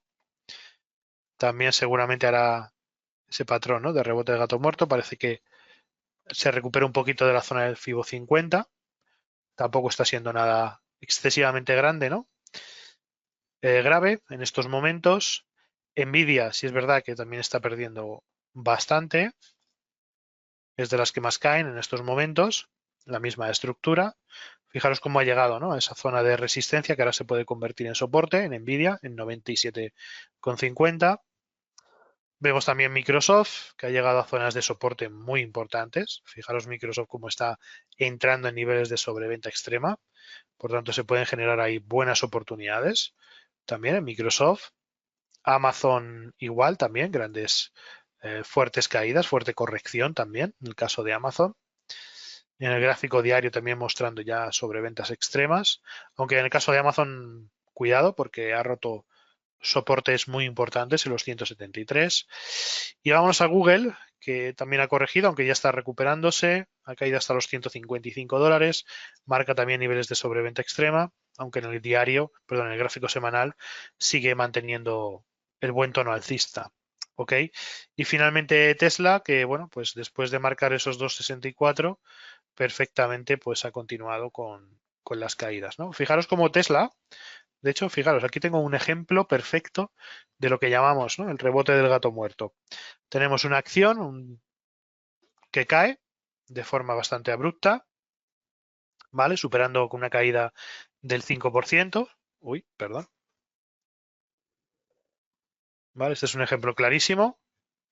También seguramente hará ese patrón, ¿no? De rebote de gato muerto. Parece que se recupera un poquito de la zona del FIBO 50. Tampoco está siendo nada excesivamente grande, ¿no? Grave en estos momentos. Nvidia, sí es verdad que también está perdiendo bastante. Es de las que más caen en estos momentos. La misma estructura. Fijaros cómo ha llegado, ¿no? A esa zona de resistencia que ahora se puede convertir en soporte en Nvidia en 97,50. Vemos también Microsoft, que ha llegado a zonas de soporte muy importantes. Fijaros Microsoft cómo está entrando en niveles de sobreventa extrema. Por tanto, se pueden generar ahí buenas oportunidades. También en Microsoft. Amazon igual también, grandes, fuertes caídas, fuerte corrección también, en el caso de Amazon. En el gráfico diario también mostrando ya sobreventas extremas. Aunque en el caso de Amazon, cuidado porque ha roto soportes muy importantes en los 173. Y vámonos a Google, que también ha corregido, aunque ya está recuperándose, ha caído hasta los 155 dólares, marca también niveles de sobreventa extrema, aunque en el diario, perdón, en el gráfico semanal sigue manteniendo el buen tono alcista. ¿Ok? Y finalmente Tesla, que bueno, pues después de marcar esos 2,64, perfectamente pues ha continuado con las caídas, ¿no? Fijaros como Tesla, de hecho, fijaros, aquí tengo un ejemplo perfecto de lo que llamamos, ¿no? El rebote del gato muerto. Tenemos una acción que cae de forma bastante abrupta, ¿vale? Superando con una caída del 5%. Uy, perdón. ¿Vale? Este es un ejemplo clarísimo.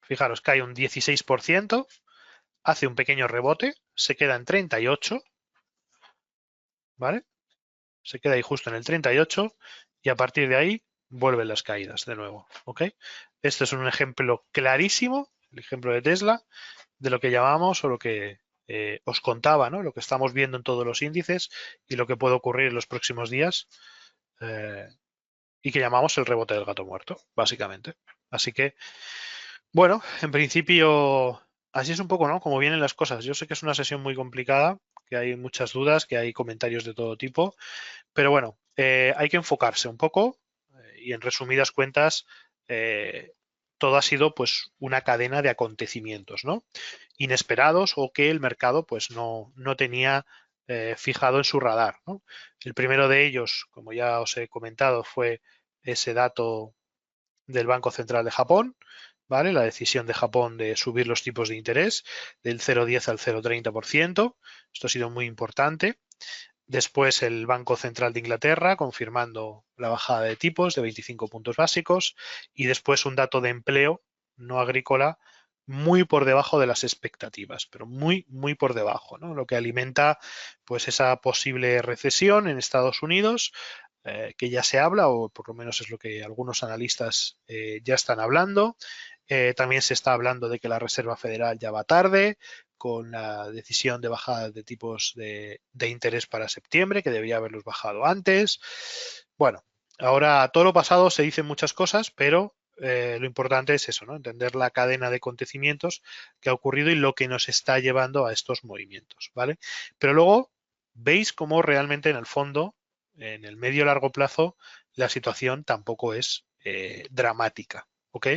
Fijaros, cae un 16%, hace un pequeño rebote, se queda en 38, ¿vale? Se queda ahí justo en el 38 y a partir de ahí vuelven las caídas de nuevo, ¿ok? Este es un ejemplo clarísimo, el ejemplo de Tesla, de lo que llamamos o lo que os contaba, ¿no? Lo que estamos viendo en todos los índices y lo que puede ocurrir en los próximos días eh, y que llamamos el rebote del gato muerto, básicamente. Así que, bueno, en principio, así es un poco, ¿no? Como vienen las cosas. Yo sé que es una sesión muy complicada, que hay muchas dudas, que hay comentarios de todo tipo, pero bueno, hay que enfocarse un poco y en resumidas cuentas, todo ha sido pues una cadena de acontecimientos, ¿no? Inesperados o que el mercado pues no tenía fijado en su radar, ¿no? El primero de ellos, como ya os he comentado, fue ese dato del Banco Central de Japón, ¿vale? La decisión de Japón de subir los tipos de interés del 0,10 al 0,30%. Esto ha sido muy importante. Después el Banco Central de Inglaterra confirmando la bajada de tipos de 25 puntos básicos y después un dato de empleo no agrícola muy por debajo de las expectativas, pero muy por debajo, ¿no? Lo que alimenta pues esa posible recesión en Estados Unidos, que ya se habla, o por lo menos es lo que algunos analistas ya están hablando. También se está hablando de que la Reserva Federal ya va tarde con la decisión de bajada de tipos de interés para septiembre, que debería haberlos bajado antes. Bueno, ahora a todo lo pasado se dicen muchas cosas, pero lo importante es eso, ¿no? Entender la cadena de acontecimientos que ha ocurrido y lo que nos está llevando a estos movimientos, ¿vale? Pero luego veis cómo realmente en el fondo, en el medio largo plazo, la situación tampoco es dramática, ¿ok?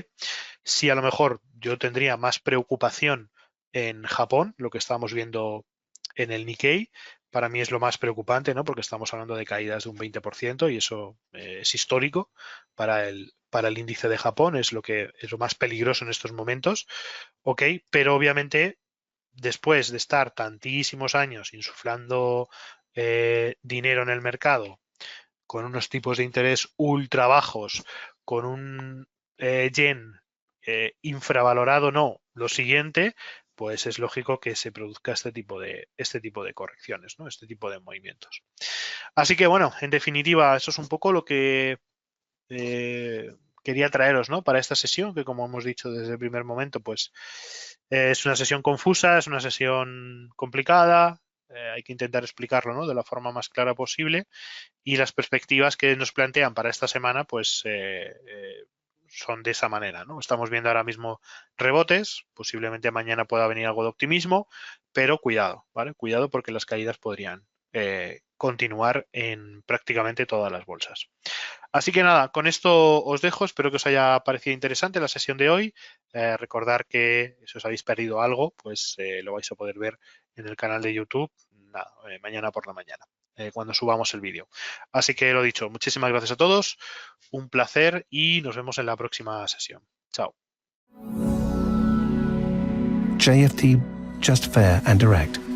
Si a lo mejor yo tendría más preocupación en Japón, lo que estamos viendo en el Nikkei, para mí es lo más preocupante, ¿no? Porque estamos hablando de caídas de un 20% y eso es histórico para el índice de Japón, es lo que es lo más peligroso en estos momentos, ¿ok? Pero obviamente después de estar tantísimos años insuflando dinero en el mercado, con unos tipos de interés ultra bajos, con un yen infravalorado, no, lo siguiente, pues es lógico que se produzca este tipo de correcciones, ¿no? Este tipo de movimientos. Así que bueno, en definitiva, eso es un poco lo que quería traeros, ¿no? Para esta sesión, que como hemos dicho desde el primer momento, pues es una sesión confusa, es una sesión complicada, hay que intentar explicarlo, ¿no? De la forma más clara posible, y las perspectivas que nos plantean para esta semana, pues son de esa manera, ¿no? Estamos viendo ahora mismo rebotes, posiblemente mañana pueda venir algo de optimismo, pero cuidado, ¿vale? Cuidado porque las caídas podrían continuar en prácticamente todas las bolsas. Así que nada, con esto os dejo. Espero que os haya parecido interesante la sesión de hoy. Recordar que si os habéis perdido algo, pues lo vais a poder ver en el canal de YouTube mañana por la mañana, cuando subamos el vídeo. Así que lo dicho, muchísimas gracias a todos, un placer y nos vemos en la próxima sesión. Chao. JFT, just fair and direct.